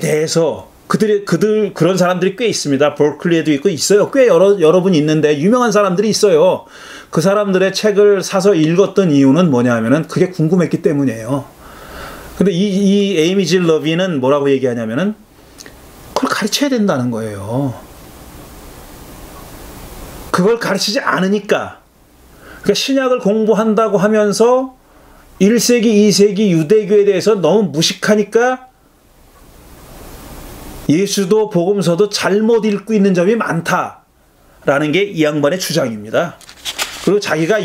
대해서 그런 사람들이 꽤 있습니다. 버클리에도 있어요. 꽤 여러 분 있는데 유명한 사람들이 있어요. 그 사람들의 책을 사서 읽었던 이유는 뭐냐 하면은 그게 궁금했기 때문이에요. 근데 이 에이미 질 러빈은 뭐라고 얘기하냐면은 그걸 가르쳐야 된다는 거예요. 그걸 가르치지 않으니까, 그러니까 신약을 공부한다고 하면서 1세기, 2세기 유대교에 대해서 너무 무식하니까 예수도 복음서도 잘못 읽고 있는 점이 많다라는 게 이 양반의 주장입니다. 그리고 자기가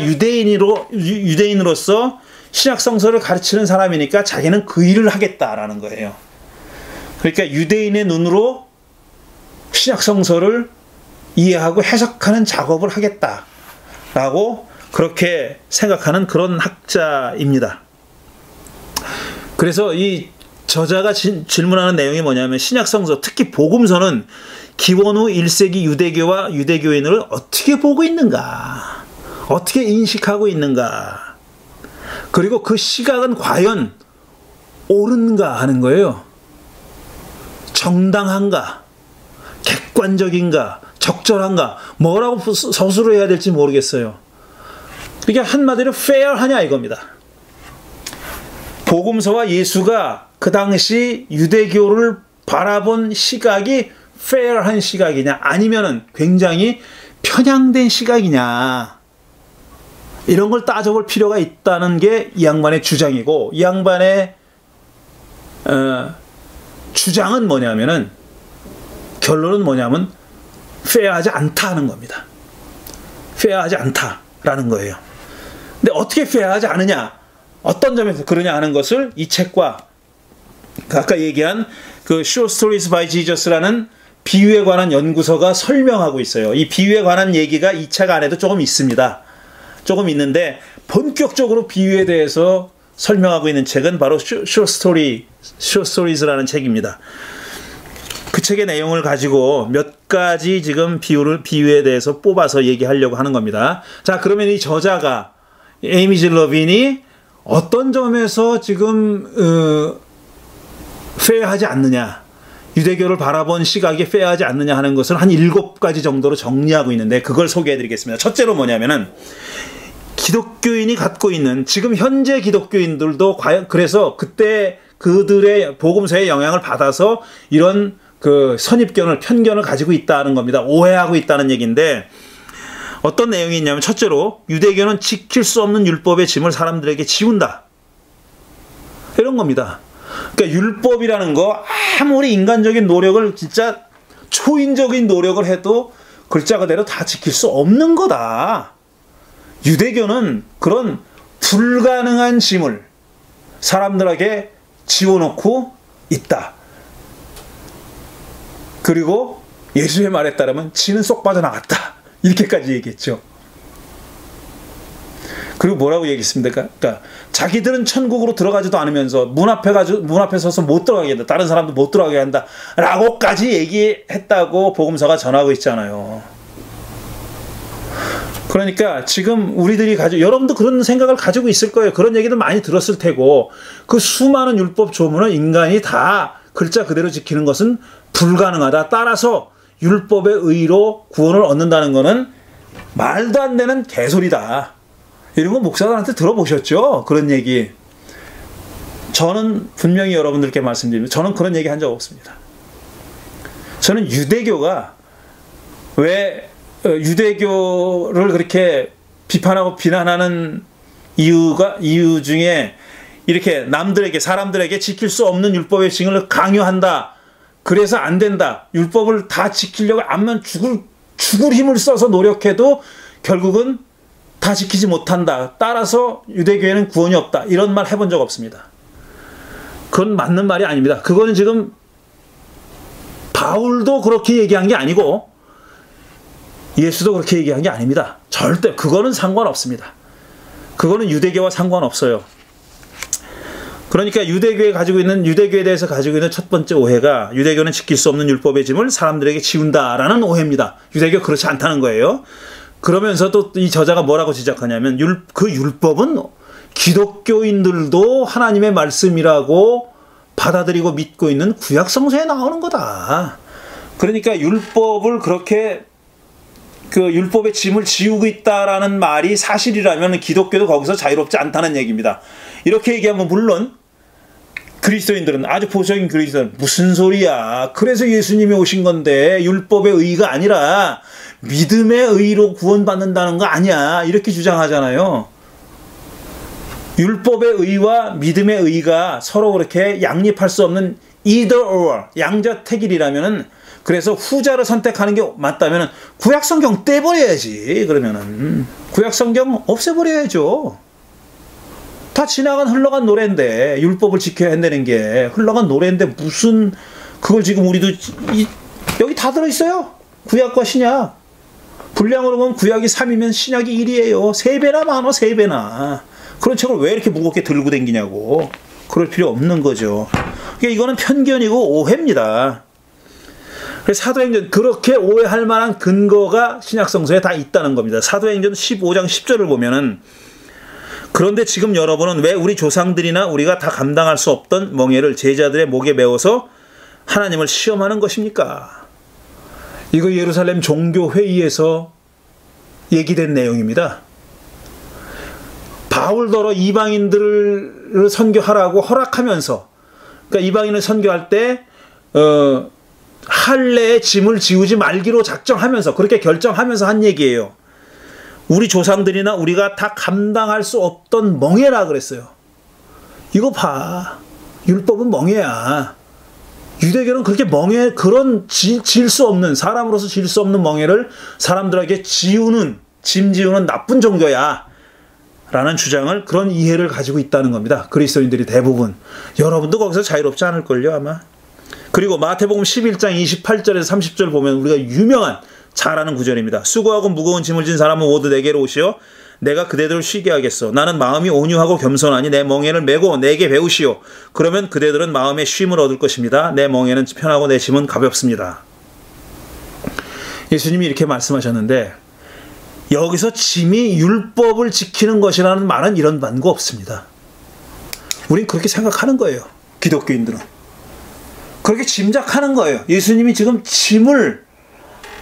유대인으로서 신약 성서를 가르치는 사람이니까 자기는 그 일을 하겠다라는 거예요. 그러니까 유대인의 눈으로 신약 성서를 이해하고 해석하는 작업을 하겠다라고 그렇게 생각하는 그런 학자입니다. 그래서 이 저자가 질문하는 내용이 뭐냐면 신약 성서, 특히 복음서는 기원 후 1세기 유대교와 유대교인을 어떻게 보고 있는가? 어떻게 인식하고 있는가? 그리고 그 시각은 과연 옳은가 하는 거예요. 정당한가? 객관적인가? 적절한가? 뭐라고 서술을 해야 될지 모르겠어요. 이게 한마디로 fair하냐 이겁니다. 복음서와 예수가 그 당시 유대교를 바라본 시각이 fair한 시각이냐 아니면은 굉장히 편향된 시각이냐 이런 걸 따져볼 필요가 있다는 게 이 양반의 주장이고 이 양반의 주장은 뭐냐면은 결론은 뭐냐면 fair하지 않다는 겁니다. fair하지 않다라는 거예요. 근데 어떻게 fair하지 않으냐 어떤 점에서 그러냐 하는 것을 이 책과 아까 얘기한 그 Short Stories by Jesus라는 비유에 관한 연구서가 설명하고 있어요. 이 비유에 관한 얘기가 이 책 안에도 조금 있습니다. 조금 있는데 본격적으로 비유에 대해서 설명하고 있는 책은 바로 Short Stories라는 책입니다. 그 책의 내용을 가지고 몇 가지 지금 비유에 대해서 뽑아서 얘기하려고 하는 겁니다. 자, 그러면 이 저자가 에이미 질 러빈이 어떤 점에서 지금 페어하지 않느냐, 유대교를 바라본 시각이 페어하지 않느냐 하는 것을 한 7가지 정도로 정리하고 있는데 그걸 소개해 드리겠습니다. 첫째로 뭐냐면은 기독교인이 갖고 있는 지금 현재 기독교인들도 과연 그래서 그때 그들의 복음서의 영향을 받아서 이런 그 선입견을 편견을 가지고 있다는 겁니다. 오해하고 있다는 얘기인데 어떤 내용이 있냐면 첫째로 유대교는 지킬 수 없는 율법의 짐을 사람들에게 지운다. 이런 겁니다. 그러니까 율법이라는 거 아무리 인간적인 노력을 진짜 초인적인 노력을 해도 글자 그대로 다 지킬 수 없는 거다. 유대교는 그런 불가능한 짐을 사람들에게 지워놓고 있다. 그리고 예수의 말에 따르면 지는 쏙 빠져나갔다. 이렇게까지 얘기했죠. 그리고 뭐라고 얘기했습니까? 그러니까 자기들은 천국으로 들어가지도 않으면서 문 앞에 서서 못 들어가게 한다. 다른 사람도 못 들어가게 한다. 라고까지 얘기했다고 복음서가 전하고 있잖아요. 그러니까 지금 우리들이 여러분도 그런 생각을 가지고 있을 거예요. 그런 얘기도 많이 들었을 테고 그 수많은 율법 조문을 인간이 다 글자 그대로 지키는 것은 불가능하다. 따라서 율법의 의로 구원을 얻는다는 것은 말도 안 되는 개소리다. 이런 거 목사들한테 들어보셨죠? 그런 얘기. 저는 분명히 여러분들께 말씀드립니다. 저는 그런 얘기 한 적 없습니다. 저는 유대교가 왜 유대교를 그렇게 비판하고 비난하는 이유 중에 이렇게 사람들에게 지킬 수 없는 율법의 징을 강요한다. 그래서 안 된다. 율법을 다 지키려고 하면 죽을 힘을 써서 노력해도 결국은 다 지키지 못한다. 따라서 유대교에는 구원이 없다. 이런 말 해본 적 없습니다. 그건 맞는 말이 아닙니다. 그거는 지금 바울도 그렇게 얘기한 게 아니고 예수도 그렇게 얘기한 게 아닙니다. 절대 그거는 상관없습니다. 그거는 유대교와 상관없어요. 그러니까 유대교에 대해서 가지고 있는 첫 번째 오해가 유대교는 지킬 수 없는 율법의 짐을 사람들에게 지운다라는 오해입니다. 유대교 그렇지 않다는 거예요. 그러면서 또 이 저자가 뭐라고 지적하냐면 그 율법은 기독교인들도 하나님의 말씀이라고 받아들이고 믿고 있는 구약 성서에 나오는 거다. 그러니까 율법을 그렇게 율법의 짐을 지우고 있다라는 말이 사실이라면 기독교도 거기서 자유롭지 않다는 얘기입니다. 이렇게 얘기하면 물론 그리스도인들은 아주 보수적인 그리스도인들은 무슨 소리야. 그래서 예수님이 오신 건데 율법의 의가 아니라 믿음의 의로 구원받는다는 거 아니야. 이렇게 주장하잖아요. 율법의 의와 믿음의 의가 서로 그렇게 양립할 수 없는 either or 양자택일이라면은 그래서 후자를 선택하는 게 맞다면은 구약성경 떼버려야지. 그러면은 구약성경 없애버려야죠. 다 다 지나간 흘러간 노래인데, 율법을 지켜야 한다는 게 흘러간 노래인데 무슨 그걸 지금 우리도 여기 다 들어있어요. 구약과 신약. 분량으로 보면 구약이 3이면 신약이 1이에요. 3배나 많아, 3배나. 그런 책을 왜 이렇게 무겁게 들고 다니냐고. 그럴 필요 없는 거죠. 그러니까 이거는 편견이고 오해입니다. 그래서 사도행전, 그렇게 오해할 만한 근거가 신약성서에 다 있다는 겁니다. 사도행전 15장 10절을 보면은, 그런데 지금 여러분은 왜 우리 조상들이나 우리가 다 감당할 수 없던 멍에를 제자들의 목에 메워서 하나님을 시험하는 것입니까? 이거 예루살렘 종교회의에서 얘기된 내용입니다. 바울더러 이방인들을 선교하라고 허락하면서, 그러니까 이방인을 선교할 때 할례의 짐을 지우지 말기로 작정하면서, 그렇게 결정하면서 한 얘기예요. 우리 조상들이나 우리가 다 감당할 수 없던 멍에라 그랬어요. 이거 봐. 율법은 멍에야. 유대교는 그렇게 멍에, 그런 질 수 없는, 사람으로서 질 수 없는 멍에를 사람들에게 짐 지우는 나쁜 종교야. 라는 주장을, 그런 이해를 가지고 있다는 겁니다. 그리스도인들이 대부분. 여러분도 거기서 자유롭지 않을걸요, 아마. 그리고 마태복음 11장 28절에서 30절 보면 우리가 유명한, 잘 아는 구절입니다. 수고하고 무거운 짐을 진 사람은 모두 내게로 오시오. 내가 그대들을 쉬게 하겠소. 나는 마음이 온유하고 겸손하니 내 멍에를 메고 내게 배우시오. 그러면 그대들은 마음의 쉼을 얻을 것입니다. 내 멍에는 편하고 내 짐은 가볍습니다. 예수님이 이렇게 말씀하셨는데, 여기서 짐이 율법을 지키는 것이라는 말은 이런 반구 없습니다. 우린 그렇게 생각하는 거예요. 기독교인들은. 그렇게 짐작하는 거예요. 예수님이 지금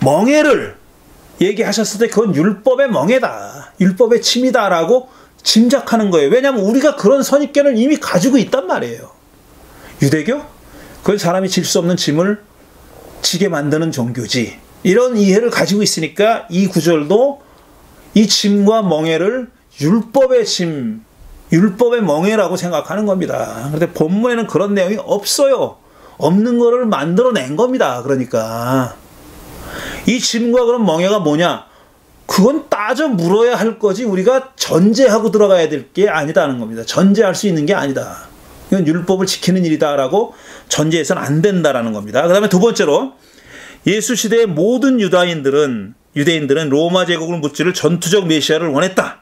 멍에를 얘기하셨을 때 그건 율법의 멍에다, 율법의 짐이다라고 짐작하는 거예요. 왜냐하면 우리가 그런 선입견을 이미 가지고 있단 말이에요. 유대교? 그건 사람이 질 수 없는 짐을 지게 만드는 종교지. 이런 이해를 가지고 있으니까 이 구절도 이 짐과 멍에를 율법의 짐, 율법의 멍에라고 생각하는 겁니다. 그런데 본문에는 그런 내용이 없어요. 없는 거를 만들어낸 겁니다. 그러니까 이 짐과 그런 멍에가 뭐냐? 그건 따져 물어야 할 거지 우리가 전제하고 들어가야 될 게 아니다는 겁니다. 전제할 수 있는 게 아니다. 이건 율법을 지키는 일이다라고 전제해서는 안 된다라는 겁니다. 그 다음에 두 번째로, 예수 시대의 모든 유대인들은 로마 제국을 무찌를 전투적 메시아를 원했다.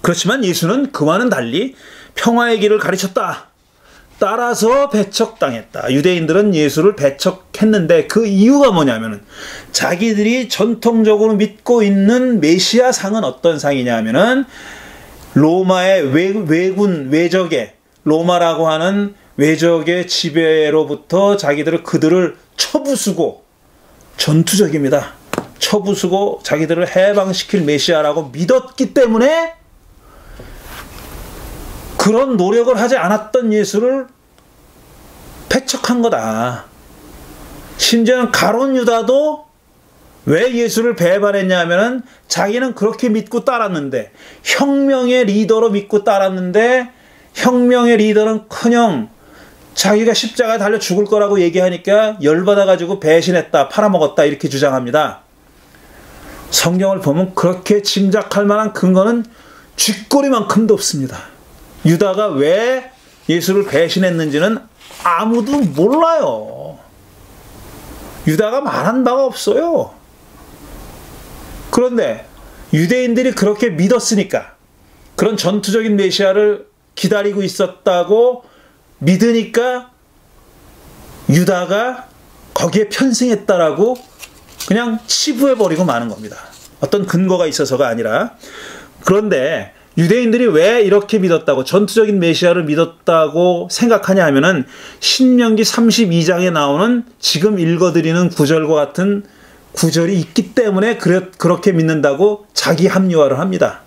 그렇지만 예수는 그와는 달리 평화의 길을 가르쳤다. 따라서 배척당했다. 유대인들은 예수를 배척했는데 그 이유가 뭐냐면은, 자기들이 전통적으로 믿고 있는 메시아 상은 어떤 상이냐 하면은, 로마의 외적의, 로마라고 하는 외적의 지배로부터 그들을 쳐부수고, 전투적입니다. 쳐부수고 자기들을 해방시킬 메시아라고 믿었기 때문에 그런 노력을 하지 않았던 예수를 배척한 거다. 심지어는 가룟 유다도 왜 예수를 배반했냐 하면은, 자기는 그렇게 믿고 따랐는데, 혁명의 리더로 믿고 따랐는데, 혁명의 리더는커녕 자기가 십자가에 달려 죽을 거라고 얘기하니까 열받아가지고 배신했다, 팔아먹었다, 이렇게 주장합니다. 성경을 보면 그렇게 짐작할 만한 근거는 쥐꼬리만큼도 없습니다. 유다가 왜 예수를 배신했는지는 아무도 몰라요. 유다가 말한 바가 없어요. 그런데 유대인들이 그렇게 믿었으니까, 그런 전투적인 메시아를 기다리고 있었다고 믿으니까 유다가 거기에 편승했다라고 그냥 치부해버리고 마는 겁니다. 어떤 근거가 있어서가 아니라. 그런데 유대인들이 왜 이렇게 믿었다고, 전투적인 메시아를 믿었다고 생각하냐 하면은, 신명기 32장에 나오는 지금 읽어드리는 구절과 같은 구절이 있기 때문에 그렇게 믿는다고 자기 합리화를 합니다.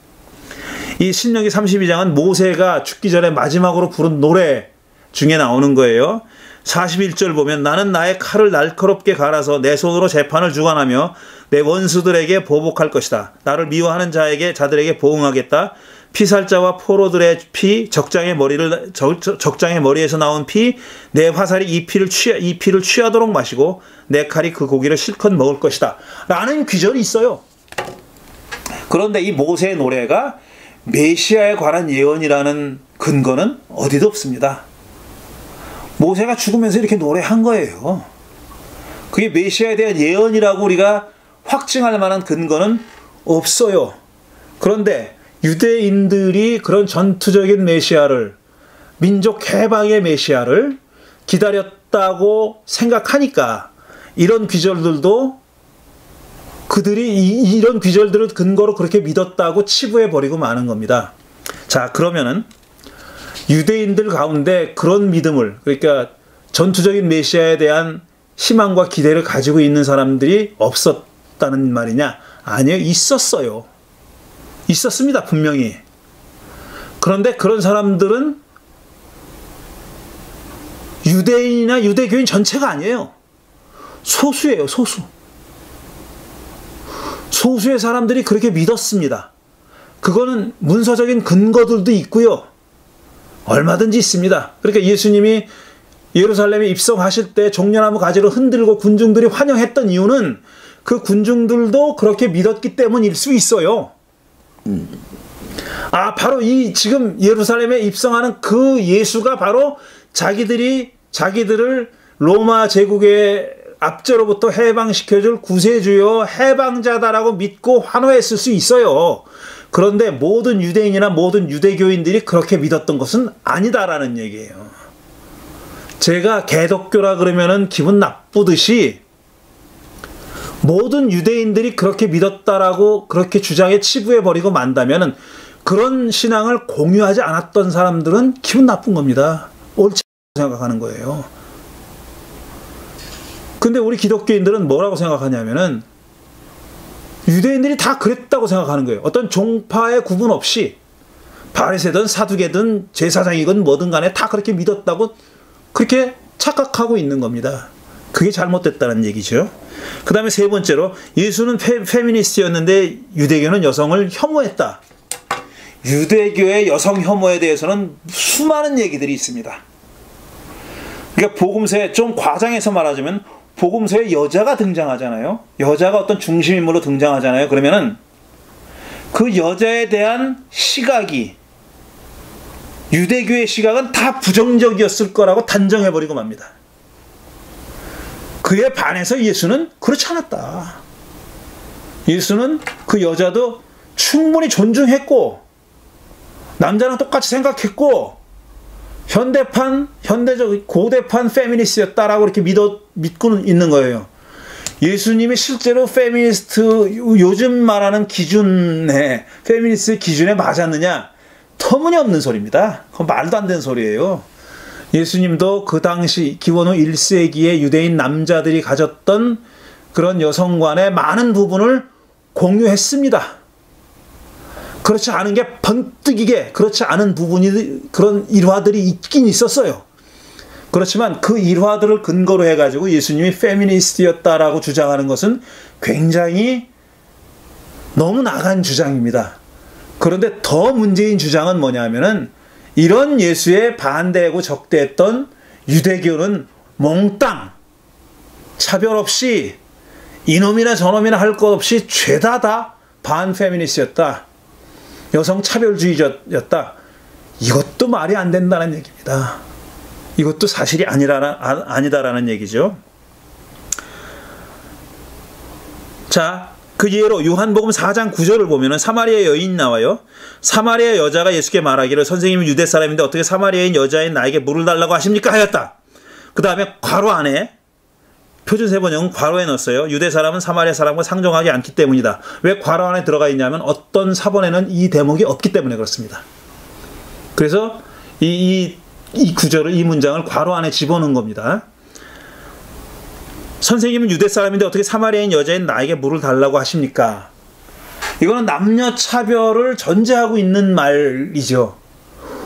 이 신명기 32장은 모세가 죽기 전에 마지막으로 부른 노래 중에 나오는 거예요. 41절 보면, 나는 나의 칼을 날카롭게 갈아서 내 손으로 재판을 주관하며 내 원수들에게 보복할 것이다. 나를 미워하는 자들에게 보응하겠다. 피살자와 포로들의 피, 적장의 머리에서 나온 피, 내 화살이 이 피를 취하도록 마시고 내 칼이 그 고기를 실컷 먹을 것이다. 라는 귀절이 있어요. 그런데 이 모세의 노래가 메시아에 관한 예언이라는 근거는 어디도 없습니다. 모세가 죽으면서 이렇게 노래한 거예요. 그게 메시아에 대한 예언이라고 우리가 확증할 만한 근거는 없어요. 그런데 유대인들이 그런 전투적인 메시아를, 민족 해방의 메시아를 기다렸다고 생각하니까 이런 귀절들도 그들이 이런 귀절들을 근거로 그렇게 믿었다고 치부해버리고 마는 겁니다. 자, 그러면은 유대인들 가운데 그런 믿음을, 그러니까 전투적인 메시아에 대한 희망과 기대를 가지고 있는 사람들이 없었다는 말이냐? 아니요, 있었어요. 있었습니다, 분명히. 그런데 그런 사람들은 유대인이나 유대교인 전체가 아니에요. 소수예요, 소수. 소수의 사람들이 그렇게 믿었습니다. 그거는 문서적인 근거들도 있고요. 얼마든지 있습니다. 그러니까 예수님이 예루살렘에 입성하실 때 종려나무 가지를 흔들고 군중들이 환영했던 이유는 그 군중들도 그렇게 믿었기 때문일 수 있어요. 바로 이 지금 예루살렘에 입성하는 그 예수가 바로 자기들을 로마 제국의 압제로부터 해방시켜줄 구세주요 해방자다라고 믿고 환호했을 수 있어요. 그런데 모든 유대인이나 모든 유대교인들이 그렇게 믿었던 것은 아니다라는 얘기예요. 제가 개독교라 그러면은 기분 나쁘듯이 모든 유대인들이 그렇게 믿었다라고 그렇게 주장에 치부해버리고 만다면은 그런 신앙을 공유하지 않았던 사람들은 기분 나쁜 겁니다. 옳지 않다고 생각하는 거예요. 근데 우리 기독교인들은 뭐라고 생각하냐면은 유대인들이 다 그랬다고 생각하는 거예요. 어떤 종파의 구분 없이 바리새든 사두개든 제사장이건 뭐든 간에 다 그렇게 믿었다고 그렇게 착각하고 있는 겁니다. 그게 잘못됐다는 얘기죠. 그 다음에 세 번째로 예수는 페미니스트였는데 유대교는 여성을 혐오했다. 유대교의 여성 혐오에 대해서는 수많은 얘기들이 있습니다. 그러니까 복음서에 좀 과장해서 말하자면 복음서에 여자가 등장하잖아요. 여자가 어떤 중심인물로 등장하잖아요. 그러면은 그 여자에 대한 시각이 유대교의 시각은 다 부정적이었을 거라고 단정해버리고 맙니다. 그에 반해서 예수는 그렇지 않았다. 예수는 그 여자도 충분히 존중했고 남자랑 똑같이 생각했고 고대판 페미니스트였다라고 이렇게 믿고 있는 거예요. 예수님이 실제로 페미니스트, 요즘 말하는 기준에, 페미니스트 기준에 맞았느냐? 터무니없는 소리입니다. 그건 말도 안 되는 소리예요. 예수님도 그 당시 기원 후 1세기의 유대인 남자들이 가졌던 그런 여성관의 많은 부분을 공유했습니다. 그렇지 않은 게 번뜩이게 그렇지 않은 부분이 그런 일화들이 있긴 있었어요. 그렇지만 그 일화들을 근거로 해가지고 예수님이 페미니스트였다라고 주장하는 것은 굉장히 너무 나간 주장입니다. 그런데 더 문제인 주장은 뭐냐면은 이런 예수에 반대하고 적대했던 유대교는 몽땅 차별 없이 이놈이나 저놈이나 할 것 없이 죄다 다 반페미니스트였다. 여성 차별주의자였다. 이것도 말이 안 된다는 얘기입니다. 이것도 사실이 아니다라는 얘기죠. 자, 그 예로 요한복음 4장 9절을 보면은 사마리아 여인이 나와요. 사마리아 여자가 예수께 말하기를 선생님은 유대 사람인데 어떻게 사마리아인 여자인 나에게 물을 달라고 하십니까? 하였다. 그 다음에 괄호 안에 표준세 번역은 괄호에 넣었어요. 유대 사람은 사마리아 사람과 상종하지 않기 때문이다. 왜 괄호 안에 들어가 있냐면 어떤 사본에는 이 대목이 없기 때문에 그렇습니다. 그래서 이 구절을, 이 문장을 괄호 안에 집어넣은 겁니다. 선생님은 유대 사람인데 어떻게 사마리아인 여자인 나에게 물을 달라고 하십니까? 이거는 남녀 차별을 전제하고 있는 말이죠.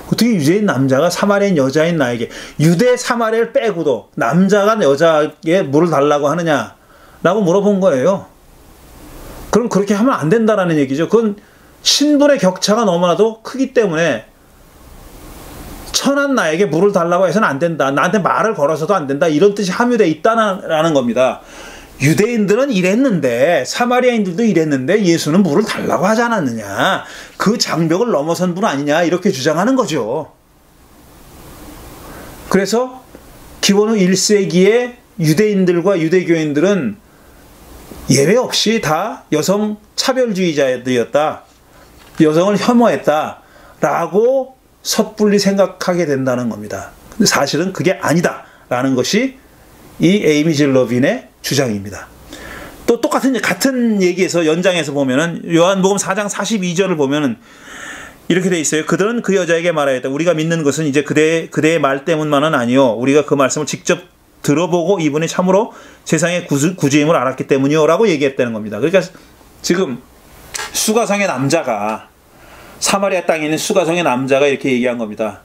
어떻게 유대인 남자가 사마리아인 여자인 나에게, 유대 사마리아를 빼고도 남자가 여자에게 물을 달라고 하느냐라고 물어본 거예요. 그럼 그렇게 하면 안 된다라는 얘기죠. 그건 신분의 격차가 너무나도 크기 때문에 천한 나에게 물을 달라고 해서는 안 된다. 나한테 말을 걸어서도 안 된다. 이런 뜻이 함유되어 있다는 겁니다. 유대인들은 이랬는데 사마리아인들도 이랬는데 예수는 물을 달라고 하지 않았느냐. 그 장벽을 넘어선 분 아니냐. 이렇게 주장하는 거죠. 그래서 기원후 1세기에 유대인들과 유대교인들은 예외 없이 다 여성 차별주의자들이었다. 여성을 혐오했다라고 섣불리 생각하게 된다는 겁니다. 근데 사실은 그게 아니다라는 것이 이 에이미 질러빈의 주장입니다. 또 같은 얘기에서 연장해서 보면은 요한복음 4장 42절을 보면은 이렇게 돼 있어요. 그들은 그 여자에게 말하였다. 우리가 믿는 것은 이제 그대의 말 때문만은 아니요. 우리가 그 말씀을 직접 들어보고 이분이 참으로 세상의 구주임을 알았기 때문이요. 라고 얘기했다는 겁니다. 그러니까 지금 수가성의 남자가, 사마리아 땅에 있는 수가성의 남자가 이렇게 얘기한 겁니다.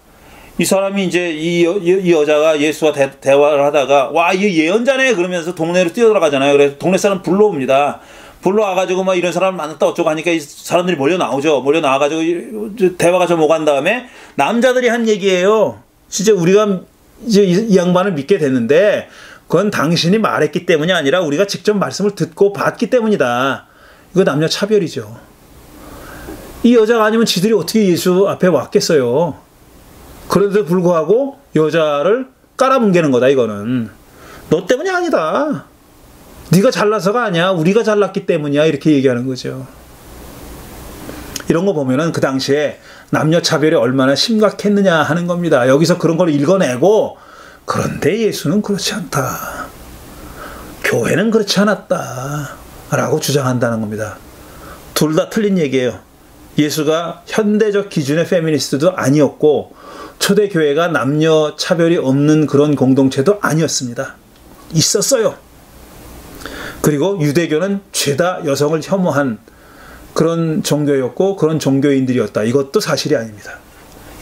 이 사람이 이제 이 여자가 예수와 대화를 하다가 와, 이 예언자네 그러면서 동네로 뛰어들어가잖아요. 그래서 동네 사람 불러옵니다. 불러와가지고 막 이런 사람을 만났다 어쩌고 하니까 이 사람들이 몰려 나오죠. 몰려 나와가지고 대화가 좀 오간 다음에 남자들이 한 얘기예요. 진짜 우리가 이제 이 양반을 믿게 됐는데 그건 당신이 말했기 때문이 아니라 우리가 직접 말씀을 듣고 봤기 때문이다. 이거 남녀 차별이죠. 이 여자가 아니면 지들이 어떻게 예수 앞에 왔겠어요. 그런데도 불구하고 여자를 깔아뭉개는 거다. 이거는 너 때문이 아니다. 네가 잘나서가 아니야. 우리가 잘났기 때문이야. 이렇게 얘기하는 거죠. 이런 거 보면은 그 당시에 남녀 차별이 얼마나 심각했느냐 하는 겁니다. 여기서 그런 걸 읽어내고 그런데 예수는 그렇지 않다. 교회는 그렇지 않았다. 라고 주장한다는 겁니다. 둘 다 틀린 얘기예요. 예수가 현대적 기준의 페미니스트도 아니었고 초대교회가 남녀 차별이 없는 그런 공동체도 아니었습니다. 있었어요. 그리고 유대교는 죄다 여성을 혐오한 그런 종교였고 그런 종교인들이었다. 이것도 사실이 아닙니다.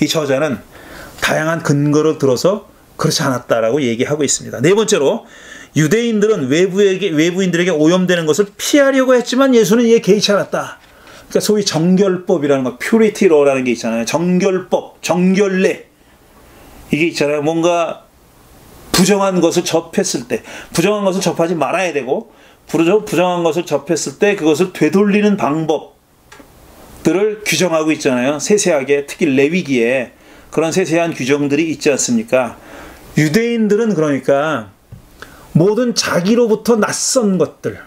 이 저자는 다양한 근거를 들어서 그렇지 않았다라고 얘기하고 있습니다. 네 번째로 유대인들은 외부인들에게 오염되는 것을 피하려고 했지만 예수는 이에 개의치 않았다. 그러니까 소위 정결법이라는 거, purity law라는 게 있잖아요. 정결법, 정결례. 이게 있잖아요. 뭔가 부정한 것을 접했을 때, 부정한 것을 접하지 말아야 되고, 부정한 것을 접했을 때 그것을 되돌리는 방법들을 규정하고 있잖아요. 세세하게, 특히 레위기에 그런 세세한 규정들이 있지 않습니까? 유대인들은 그러니까 모든 자기로부터 낯선 것들,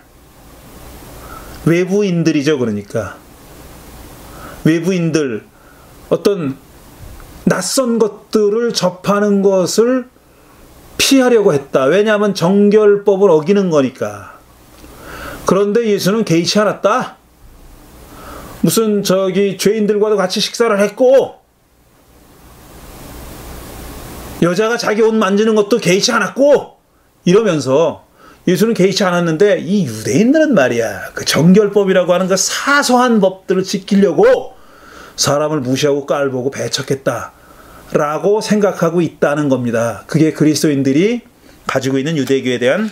외부인들이죠. 그러니까 외부인들, 어떤 낯선 것들을 접하는 것을 피하려고 했다. 왜냐하면 정결법을 어기는 거니까. 그런데 예수는 개의치 않았다. 무슨 죄인들과도 같이 식사를 했고 여자가 자기 옷 만지는 것도 개의치 않았고 이러면서 예수는 개의치 않았는데 이 유대인들은 말이야, 그 정결법이라고 하는 그 사소한 법들을 지키려고 사람을 무시하고 깔보고 배척했다라고 생각하고 있다는 겁니다. 그게 그리스도인들이 가지고 있는 유대교에 대한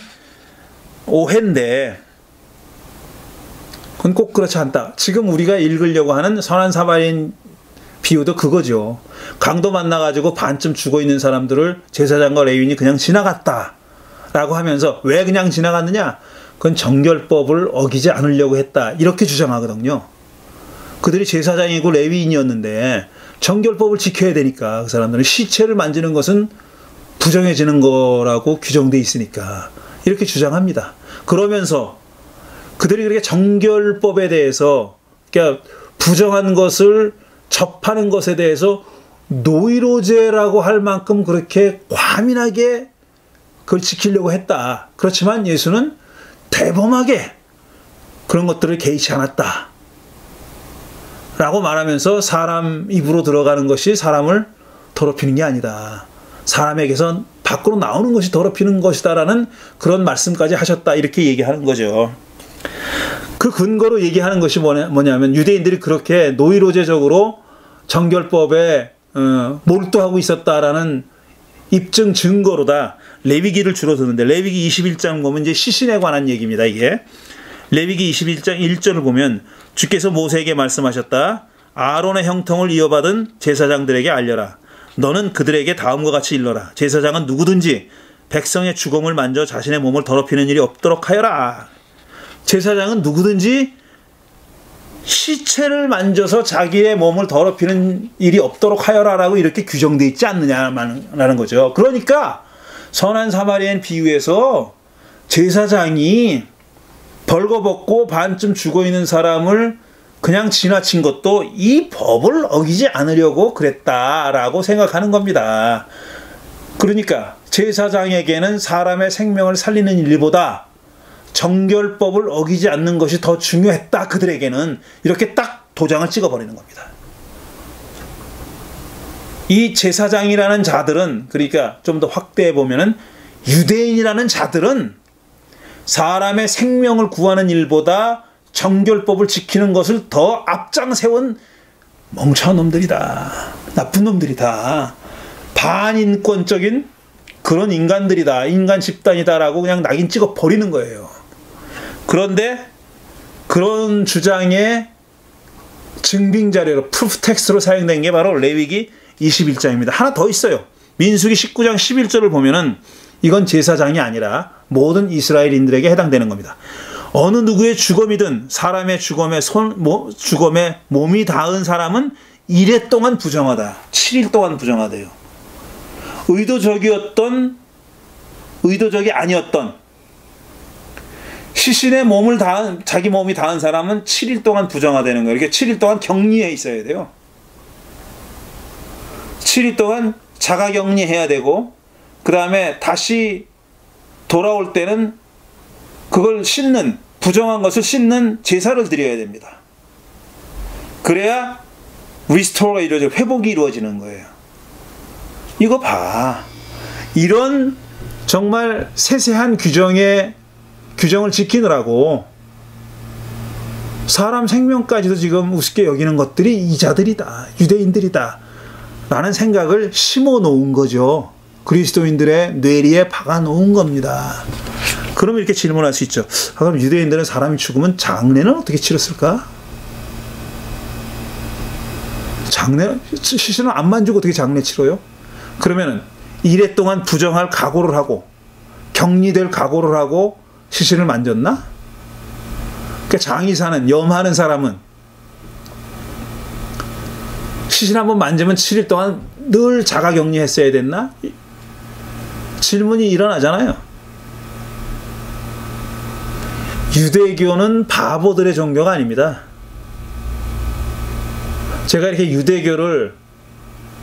오해인데 그건 꼭 그렇지 않다. 지금 우리가 읽으려고 하는 선한 사마리아인 비유도 그거죠. 강도 만나가지고 반쯤 죽어있는 사람들을 제사장과 레위인이 그냥 지나갔다 라고 하면서 왜 그냥 지나갔느냐? 그건 정결법을 어기지 않으려고 했다. 이렇게 주장하거든요. 그들이 제사장이고 레위인이었는데 정결법을 지켜야 되니까 그 사람들은 시체를 만지는 것은 부정해지는 거라고 규정되어 있으니까 이렇게 주장합니다. 그러면서 그들이 그렇게 정결법에 대해서, 그러니까 부정한 것을 접하는 것에 대해서 노이로제라고 할 만큼 그렇게 과민하게 그걸 지키려고 했다. 그렇지만 예수는 대범하게 그런 것들을 개의치 않았다. 라고 말하면서 사람 입으로 들어가는 것이 사람을 더럽히는 게 아니다. 사람에게서 밖으로 나오는 것이 더럽히는 것이다라는 그런 말씀까지 하셨다. 이렇게 얘기하는 거죠. 그 근거로 얘기하는 것이 뭐냐면 유대인들이 그렇게 노이로제적으로 정결법에 몰두하고 있었다라는 입증 증거로다 레위기를 주로 드는데, 레위기 21장 보면 이제 시신에 관한 얘기입니다. 이게 레위기 21장 1절을 보면 주께서 모세에게 말씀하셨다. 아론의 형통을 이어받은 제사장들에게 알려라. 너는 그들에게 다음과 같이 일러라. 제사장은 누구든지 백성의 주검을 만져 자신의 몸을 더럽히는 일이 없도록 하여라. 제사장은 누구든지 시체를 만져서 자기의 몸을 더럽히는 일이 없도록 하여라라고 이렇게 규정되어 있지 않느냐라는 거죠. 그러니까 선한 사마리아인 비유에서 제사장이 벌거벗고 반쯤 죽어있는 사람을 그냥 지나친 것도 이 법을 어기지 않으려고 그랬다라고 생각하는 겁니다. 그러니까 제사장에게는 사람의 생명을 살리는 일보다 정결법을 어기지 않는 것이 더 중요했다. 그들에게는 이렇게 딱 도장을 찍어버리는 겁니다. 이 제사장이라는 자들은, 그러니까 좀 더 확대해 보면은 유대인이라는 자들은 사람의 생명을 구하는 일보다 정결법을 지키는 것을 더 앞장 세운 멍청한 놈들이다. 나쁜 놈들이다. 반인권적인 그런 인간들이다. 인간 집단이다라고 그냥 낙인 찍어 버리는 거예요. 그런데 그런 주장의 증빙 자료로 프루프 텍스트로 사용된 게 바로 레위기 21장입니다. 하나 더 있어요. 민수기 19장 11절을 보면은 이건 제사장이 아니라 모든 이스라엘인들에게 해당되는 겁니다. 어느 누구의 죽음이든 사람의 죽음에 죽음에 몸이 닿은 사람은 이래 동안 부정하다. 7일 동안 부정하대요. 의도적이 아니었던 시신의 몸을 자기 몸이 닿은 사람은 7일 동안 부정하다는 거예요. 이렇게 7일 동안 격리해 있어야 돼요. 7일 동안 자가격리해야 되고, 그 다음에 다시 돌아올 때는 그걸 부정한 것을 씻는 제사를 드려야 됩니다. 그래야 리스토어가 이루어지고 회복이 이루어지는 거예요. 이거 봐. 이런 정말 세세한 규정을 지키느라고 사람 생명까지도 지금 우습게 여기는 것들이 이자들이다. 유대인들이다. 라는 생각을 심어 놓은 거죠. 그리스도인들의 뇌리에 박아 놓은 겁니다. 그럼 이렇게 질문할 수 있죠. 그럼 유대인들은 사람이 죽으면 장례는 어떻게 치렀을까? 시신을 안 만지고 어떻게 장례 치러요? 그러면은 이래 동안 부정할 각오를 하고 격리될 각오를 하고 시신을 만졌나? 그러니까 장의사는, 염하는 사람은 시신 한번 만지면 7일 동안 늘 자가격리했어야 됐나? 질문이 일어나잖아요. 유대교는 바보들의 종교가 아닙니다. 제가 이렇게 유대교를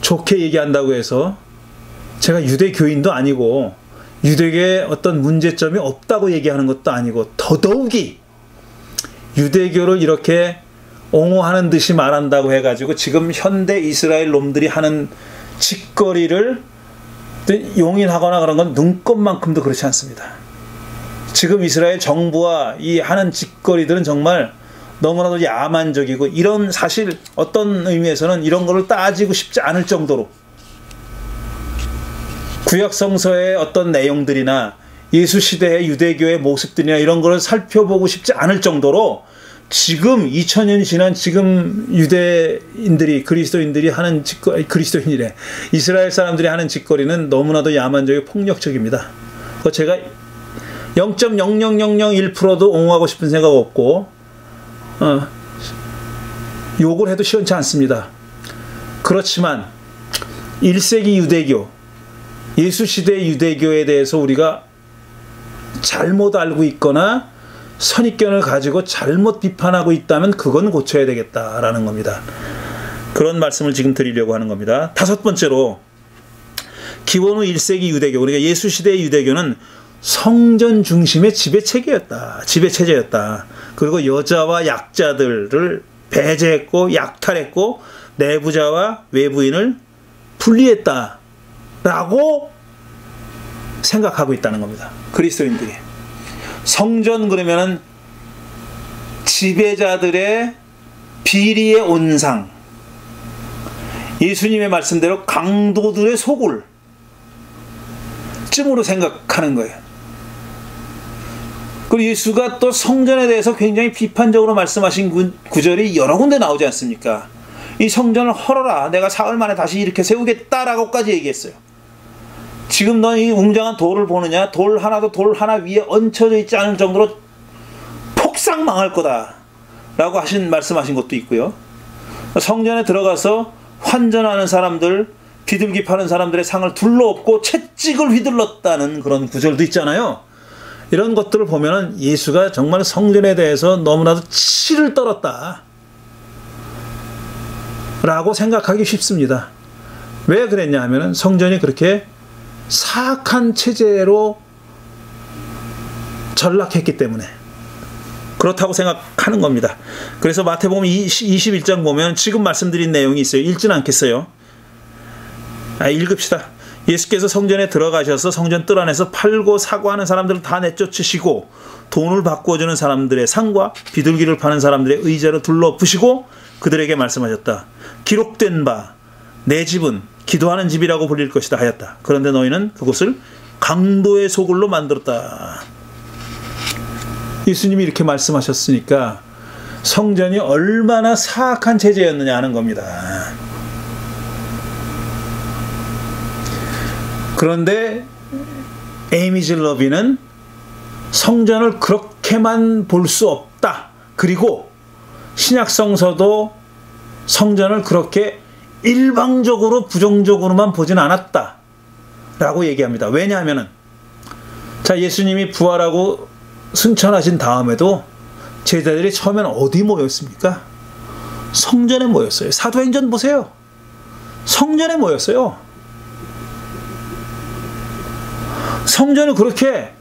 좋게 얘기한다고 해서 제가 유대교인도 아니고 유대교에 어떤 문제점이 없다고 얘기하는 것도 아니고, 더더욱이 유대교를 이렇게 옹호하는 듯이 말한다고 해가지고 지금 현대 이스라엘 놈들이 하는 짓거리를 용인하거나 그런 건 눈꼽만큼도 그렇지 않습니다. 지금 이스라엘 정부와 이 하는 짓거리들은 정말 너무나도 야만적이고, 이런 사실 어떤 의미에서는 이런 거를 따지고 싶지 않을 정도로 구약성서의 어떤 내용들이나 예수 시대의 유대교의 모습들이나 이런 거를 살펴보고 싶지 않을 정도로 지금 2000년이 지난 지금 유대인들이, 그리스도인들이 하는 짓거리, 그리스도인이래, 이스라엘 사람들이 하는 짓거리는 너무나도 야만적이고 폭력적입니다. 제가 0.00001%도 옹호하고 싶은 생각 없고 욕을 해도 시원치 않습니다. 그렇지만 1세기 유대교, 예수 시대의 유대교에 대해서 우리가 잘못 알고 있거나 선입견을 가지고 잘못 비판하고 있다면 그건 고쳐야 되겠다라는 겁니다. 그런 말씀을 지금 드리려고 하는 겁니다. 다섯 번째로, 기원 후 1세기 유대교, 그러니까 예수 시대의 유대교는 성전 중심의 지배체제였다. 그리고 여자와 약자들을 배제했고 약탈했고 내부자와 외부인을 분리했다라고 생각하고 있다는 겁니다. 그리스도인들이. 성전 그러면은 지배자들의 비리의 온상, 예수님의 말씀대로 강도들의 소굴 쯤으로 생각하는 거예요. 그리고 예수가 또 성전에 대해서 굉장히 비판적으로 말씀하신 구절이 여러 군데 나오지 않습니까? 이 성전을 헐어라, 내가 사흘 만에 다시 이렇게 세우겠다라고까지 얘기했어요. 지금 너 이 웅장한 돌을 보느냐? 돌 하나 위에 얹혀져 있지 않을 정도로 폭삭 망할 거다 라고 말씀하신 것도 있고요. 성전에 들어가서 환전하는 사람들, 비둘기 파는 사람들의 상을 둘러엎고 채찍을 휘둘렀다는 그런 구절도 있잖아요. 이런 것들을 보면은 예수가 정말 성전에 대해서 너무나도 치를 떨었다 라고 생각하기 쉽습니다. 왜 그랬냐 하면은 성전이 그렇게 사악한 체제로 전락했기 때문에 그렇다고 생각하는 겁니다. 그래서 마태복음 21장 보면 지금 말씀드린 내용이 있어요. 읽지는 않겠어요. 읽읍시다. 예수께서 성전에 들어가셔서 성전 뜰 안에서 팔고 사고 하는 사람들을 다 내쫓으시고 돈을 바꾸어주는 사람들의 상과 비둘기를 파는 사람들의 의자를 둘러엎으시고 그들에게 말씀하셨다. 기록된 바 내 집은 기도하는 집이라고 불릴 것이다 하였다. 그런데 너희는 그곳을 강도의 소굴로 만들었다. 예수님이 이렇게 말씀하셨으니까 성전이 얼마나 사악한 체제였느냐 하는 겁니다. 그런데 에이미 질러비는 성전을 그렇게만 볼 수 없다. 그리고 신약성서도 성전을 그렇게 일방적으로 부정적으로만 보진 않았다 라고 얘기합니다. 왜냐하면 자, 예수님이 부활하고 승천하신 다음에도 제자들이 처음엔 어디 모였습니까? 성전에 모였어요. 사도행전 보세요. 성전에 모였어요. 성전을 그렇게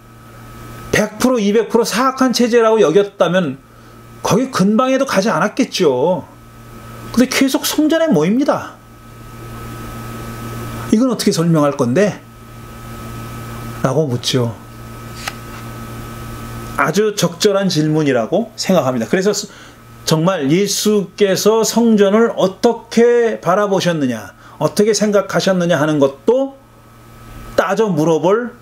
100% 200% 사악한 체제라고 여겼다면 거기 근방에도 가지 않았겠죠. 근데 계속 성전에 모입니다. 이건 어떻게 설명할 건데? 라고 묻죠. 아주 적절한 질문이라고 생각합니다. 그래서 정말 예수께서 성전을 어떻게 바라보셨느냐, 어떻게 생각하셨느냐 하는 것도 따져 물어볼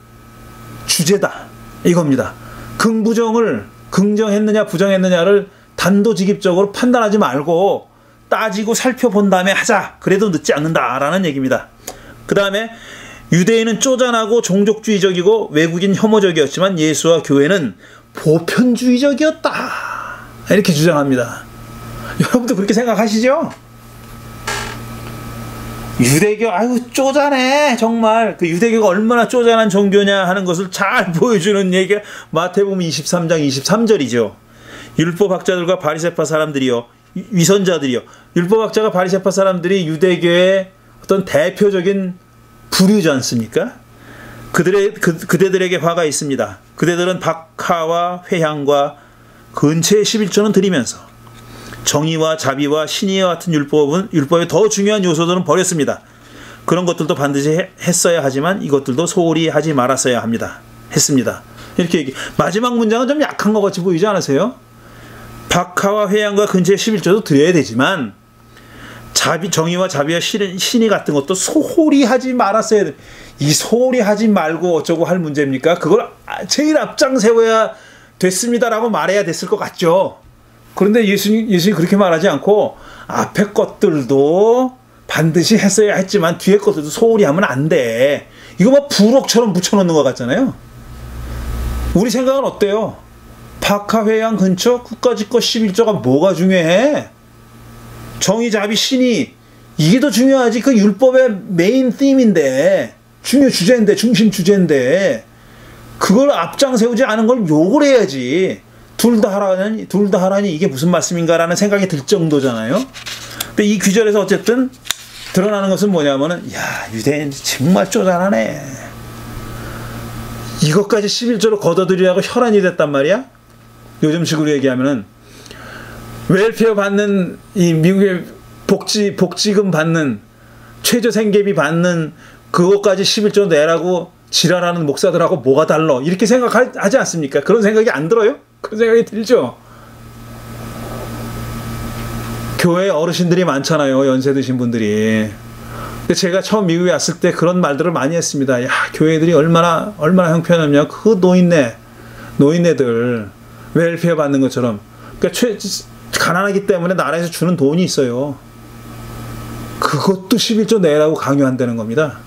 주제다. 이겁니다. 긍부정을 긍정했느냐 부정했느냐를 단도직입적으로 판단하지 말고 따지고 살펴본 다음에 하자. 그래도 늦지 않는다라는 얘기입니다. 그 다음에 유대인은 쪼잔하고 종족주의적이고 외국인 혐오적이었지만 예수와 교회는 보편주의적이었다. 이렇게 주장합니다. 여러분도 그렇게 생각하시죠? 유대교 아유 쪼잔해 정말. 그 유대교가 얼마나 쪼잔한 종교냐 하는 것을 잘 보여주는 얘기가 마태복음 23장 23절이죠. 율법학자들과 바리새파 사람들이요, 위선자들이요. 율법학자가 바리새파 사람들이 유대교의 어떤 대표적인 부류지 않습니까? 그대들에게 화가 있습니다. 그대들은 박하와 회향과 근처의 11조는 드리면서 정의와 자비와 신의와 같은 율법의 더 중요한 요소들은 버렸습니다. 그런 것들도 반드시 했어야 하지만 이것들도 소홀히 하지 말았어야 했습니다. 이렇게 얘기. 마지막 문장은 좀 약한 것 같이 보이지 않으세요? 박하와 회향과 근처의 11조도 드려야 되지만 정의와 자비와 신의 같은 것도 소홀히 하지 말았어야 돼. 이 소홀히 하지 말고 어쩌고 할 문제입니까? 그걸 제일 앞장 세워야 됐습니다라고 말해야 됐을 것 같죠. 그런데 예수님이 그렇게 말하지 않고 앞에 것들도 반드시 했어야 했지만 뒤에 것들도 소홀히 하면 안 돼. 이거 뭐 부록처럼 붙여놓는 것 같잖아요. 우리 생각은 어때요? 박하회양 근처 국가집권 11조가 뭐가 중요해? 정의, 자비, 신의 이게 더 중요하지. 그 율법의 메인 팀인데 중요 주제인데 중심 주제인데 그걸 앞장 세우지 않은 걸 욕을 해야지. 둘 다 하라니 이게 무슨 말씀인가라는 생각이 들 정도잖아요. 근데 이 귀절에서 어쨌든 드러나는 것은 뭐냐면은 야 유대인 정말 쪼잔하네. 이것까지 11조로 걷어들이라고 혈안이 됐단 말이야. 요즘식으로 얘기하면은 웰페어 받는 이 미국의 복지금 받는 최저 생계비 받는 그것까지 11조 내라고 지랄하는 목사들하고 뭐가 달라 이렇게 생각하지 않습니까? 그런 생각이 안 들어요? 그런 생각이 들죠. 교회 어르신들이 많잖아요. 연세 드신 분들이. 근데 제가 처음 미국에 왔을 때 그런 말들을 많이 했습니다. 야, 교회들이 얼마나 형편없냐. 그 노인네들 웰페어 받는 것처럼. 그러니까 가난하기 때문에 나라에서 주는 돈이 있어요. 그것도 11조 내라고 강요한다는 겁니다.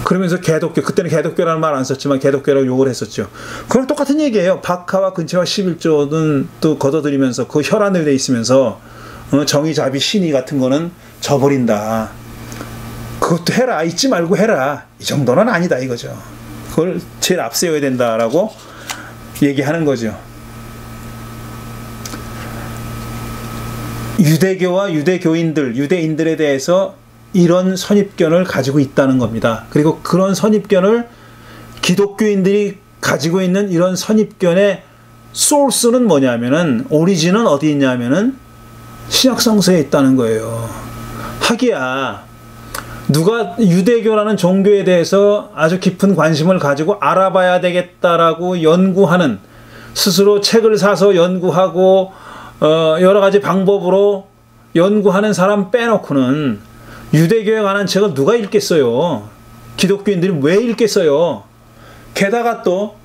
그러면서 개독교, 그때는 개독교라는 말 안 썼지만 개독교라고 욕을 했었죠. 그랑 똑같은 얘기예요. 박하와 근체와 11조는 또 걷어들이면서 그 혈안에 돼 있으면서 정의, 자비, 신의 같은 거는 저버린다. 그것도 해라. 잊지 말고 해라. 이 정도는 아니다 이거죠. 그걸 제일 앞세워야 된다라고 얘기하는 거죠. 유대교와 유대교인들, 유대인들에 대해서 이런 선입견을 가지고 있다는 겁니다. 그리고 그런 선입견을 기독교인들이 가지고 있는 이런 선입견의 소스는 뭐냐면은, 오리진은 어디 있냐면은 신약성서에 있다는 거예요. 하기야 누가 유대교라는 종교에 대해서 아주 깊은 관심을 가지고 알아봐야 되겠다라고 연구하는, 스스로 책을 사서 연구하고 여러 가지 방법으로 연구하는 사람 빼놓고는 유대교에 관한 책을 누가 읽겠어요? 기독교인들이 왜 읽겠어요? 게다가 또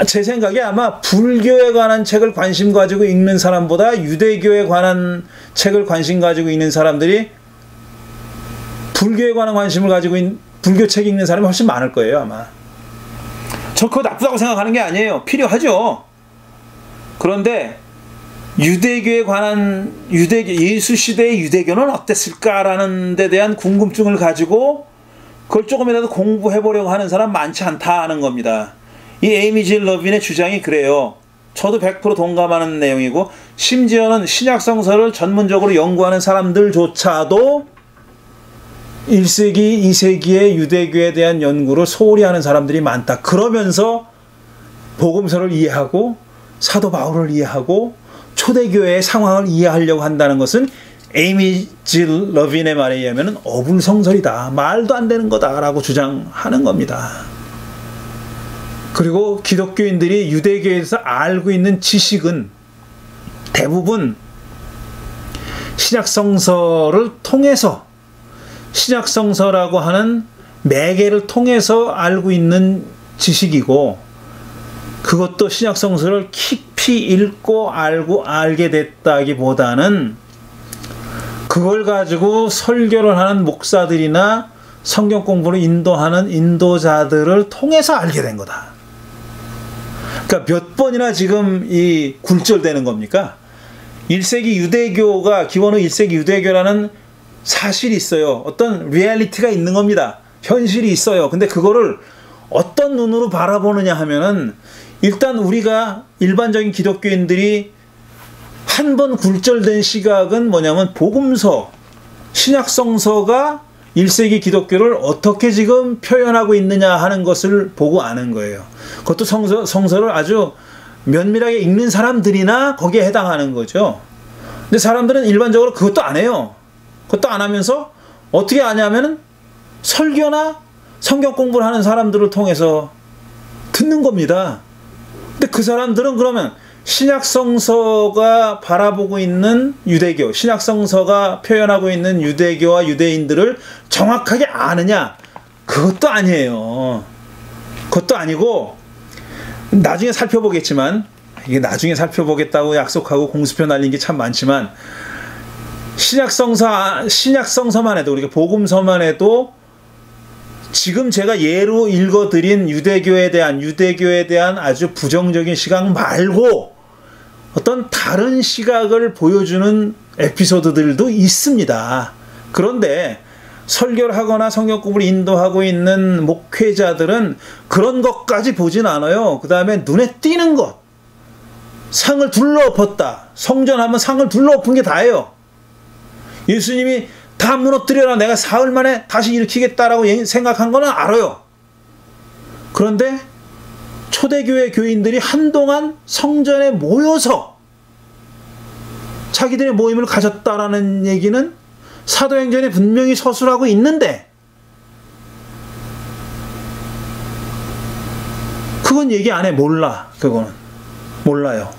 제 생각에 아마 불교에 관한 책을 관심 가지고 읽는 사람보다 유대교에 관한 책을 관심 가지고 읽는 사람들이 불교에 관한 관심을 가지고 불교 책 읽는 사람이 훨씬 많을 거예요 아마. 저 그거 나쁘다고 생각하는 게 아니에요. 필요하죠. 그런데 유대교에 관한 예수 시대의 유대교는 어땠을까라는 데 대한 궁금증을 가지고 그걸 조금이라도 공부해 보려고 하는 사람 많지 않다는 겁니다. 이 에이미 질 러빈의 주장이 그래요. 저도 100% 동감하는 내용이고, 심지어는 신약성서를 전문적으로 연구하는 사람들조차도 1세기, 2세기의 유대교에 대한 연구를 소홀히 하는 사람들이 많다. 그러면서 복음서를 이해하고 사도 바울을 이해하고 초대교회의 상황을 이해하려고 한다는 것은 에이미 질 러빈의 말에 의하면 어불성설이다. 말도 안 되는 거다라고 주장하는 겁니다. 그리고 기독교인들이 유대교에서 알고 있는 지식은 대부분 신약성서를 통해서, 신약성서라고 하는 매개를 통해서 알고 있는 지식이고, 그것도 신약성서를 깊이 읽고 알게 됐다기보다는 그걸 가지고 설교를 하는 목사들이나 성경 공부를 인도하는 인도자들을 통해서 알게 된 거다. 그러니까 몇 번이나 지금 이 굴절되는 겁니까? 1세기 유대교가, 기원후 1세기 유대교라는 사실이 있어요. 어떤 리얼리티가 있는 겁니다. 현실이 있어요. 근데 그거를 어떤 눈으로 바라보느냐 하면은, 일단 우리가 일반적인 기독교인들이 한 번 굴절된 시각은 뭐냐면 복음서, 신약성서가 1세기 기독교를 어떻게 지금 표현하고 있느냐 하는 것을 보고 아는 거예요. 그것도 성서를 아주 면밀하게 읽는 사람들이나 거기에 해당하는 거죠. 근데 사람들은 일반적으로 그것도 안 해요. 그것도 안 하면서 어떻게 아냐면은 설교나 성경 공부를 하는 사람들을 통해서 듣는 겁니다. 근데 그 사람들은 그러면 신약성서가 바라보고 있는 유대교, 신약성서가 표현하고 있는 유대교와 유대인들을 정확하게 아느냐? 그것도 아니에요. 그것도 아니고, 나중에 살펴보겠지만, 이게 나중에 살펴보겠다고 약속하고 공수표 날린 게 참 많지만, 신약성서만 해도, 우리가 복음서만 해도 지금 제가 예로 읽어드린 유대교에 대한 아주 부정적인 시각 말고 어떤 다른 시각을 보여주는 에피소드들도 있습니다. 그런데 설교를 하거나 성경 공부를 인도하고 있는 목회자들은 그런 것까지 보진 않아요. 그 다음에 눈에 띄는 것, 상을 둘러엎었다. 성전하면 상을 둘러엎은 게 다예요. 예수님이 다 무너뜨려라, 내가 사흘 만에 다시 일으키겠다라고 생각한 거는 알아요. 그런데 초대교회 교인들이 한동안 성전에 모여서 자기들의 모임을 가졌다라는 얘기는 사도행전에 분명히 서술하고 있는데, 그건 얘기 안 해. 몰라. 그거는 몰라요.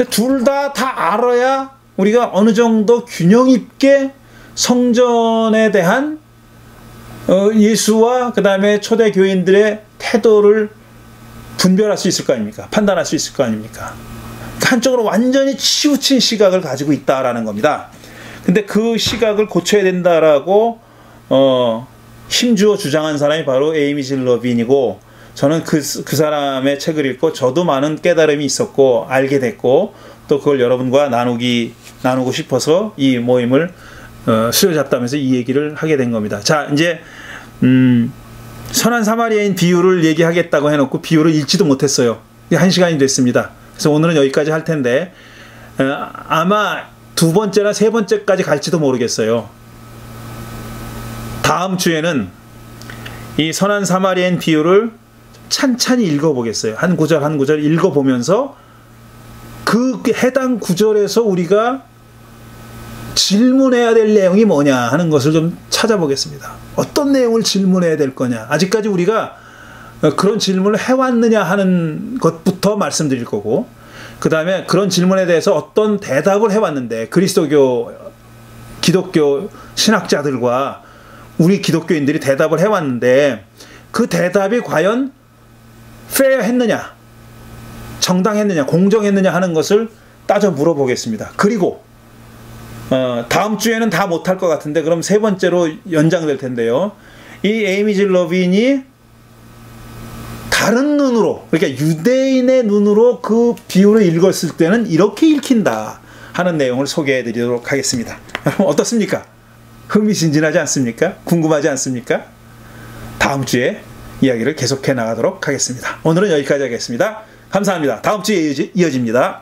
둘 다 알아야 우리가 어느 정도 균형 있게 성전에 대한 예수와 그 다음에 초대 교인들의 태도를 분별할 수 있을 거 아닙니까? 판단할 수 있을 거 아닙니까? 한쪽으로 완전히 치우친 시각을 가지고 있다라는 겁니다. 근데 그 시각을 고쳐야 된다라고 힘주어 주장한 사람이 바로 에이미 질 러빈이고, 저는 그 사람의 책을 읽고 저도 많은 깨달음이 있었고 알게 됐고, 또 그걸 여러분과 나누고 싶어서 이 모임을 수요잡담에서 이 얘기를 하게 된 겁니다. 자, 이제 선한 사마리아인 비유를 얘기하겠다고 해놓고 비유를 읽지도 못했어요. 1시간이 됐습니다. 그래서 오늘은 여기까지 할 텐데, 아마 두 번째나 세 번째까지 갈지도 모르겠어요. 다음 주에는 이 선한 사마리아인 비유를 찬찬히 읽어보겠어요. 한 구절 한 구절 읽어보면서 그 해당 구절에서 우리가 질문해야 될 내용이 뭐냐 하는 것을 좀 찾아보겠습니다. 어떤 내용을 질문해야 될 거냐. 아직까지 우리가 그런 질문을 해왔느냐 하는 것부터 말씀드릴 거고, 그 다음에 그런 질문에 대해서 어떤 대답을 해왔는데, 그리스도교, 기독교 신학자들과 우리 기독교인들이 대답을 해왔는데 그 대답이 과연 페어했느냐, 정당했느냐, 공정했느냐 하는 것을 따져 물어보겠습니다. 그리고 다음 주에는 다 못할 것 같은데 그럼 세 번째로 연장될 텐데요. 이 에이미 질 러빈이 다른 눈으로, 그러니까 유대인의 눈으로 그 비유를 읽었을 때는 이렇게 읽힌다 하는 내용을 소개해 드리도록 하겠습니다. 여러분 어떻습니까? 흥미진진하지 않습니까? 궁금하지 않습니까? 다음 주에 이야기를 계속해 나가도록 하겠습니다. 오늘은 여기까지 하겠습니다. 감사합니다. 다음 주에 이어집니다.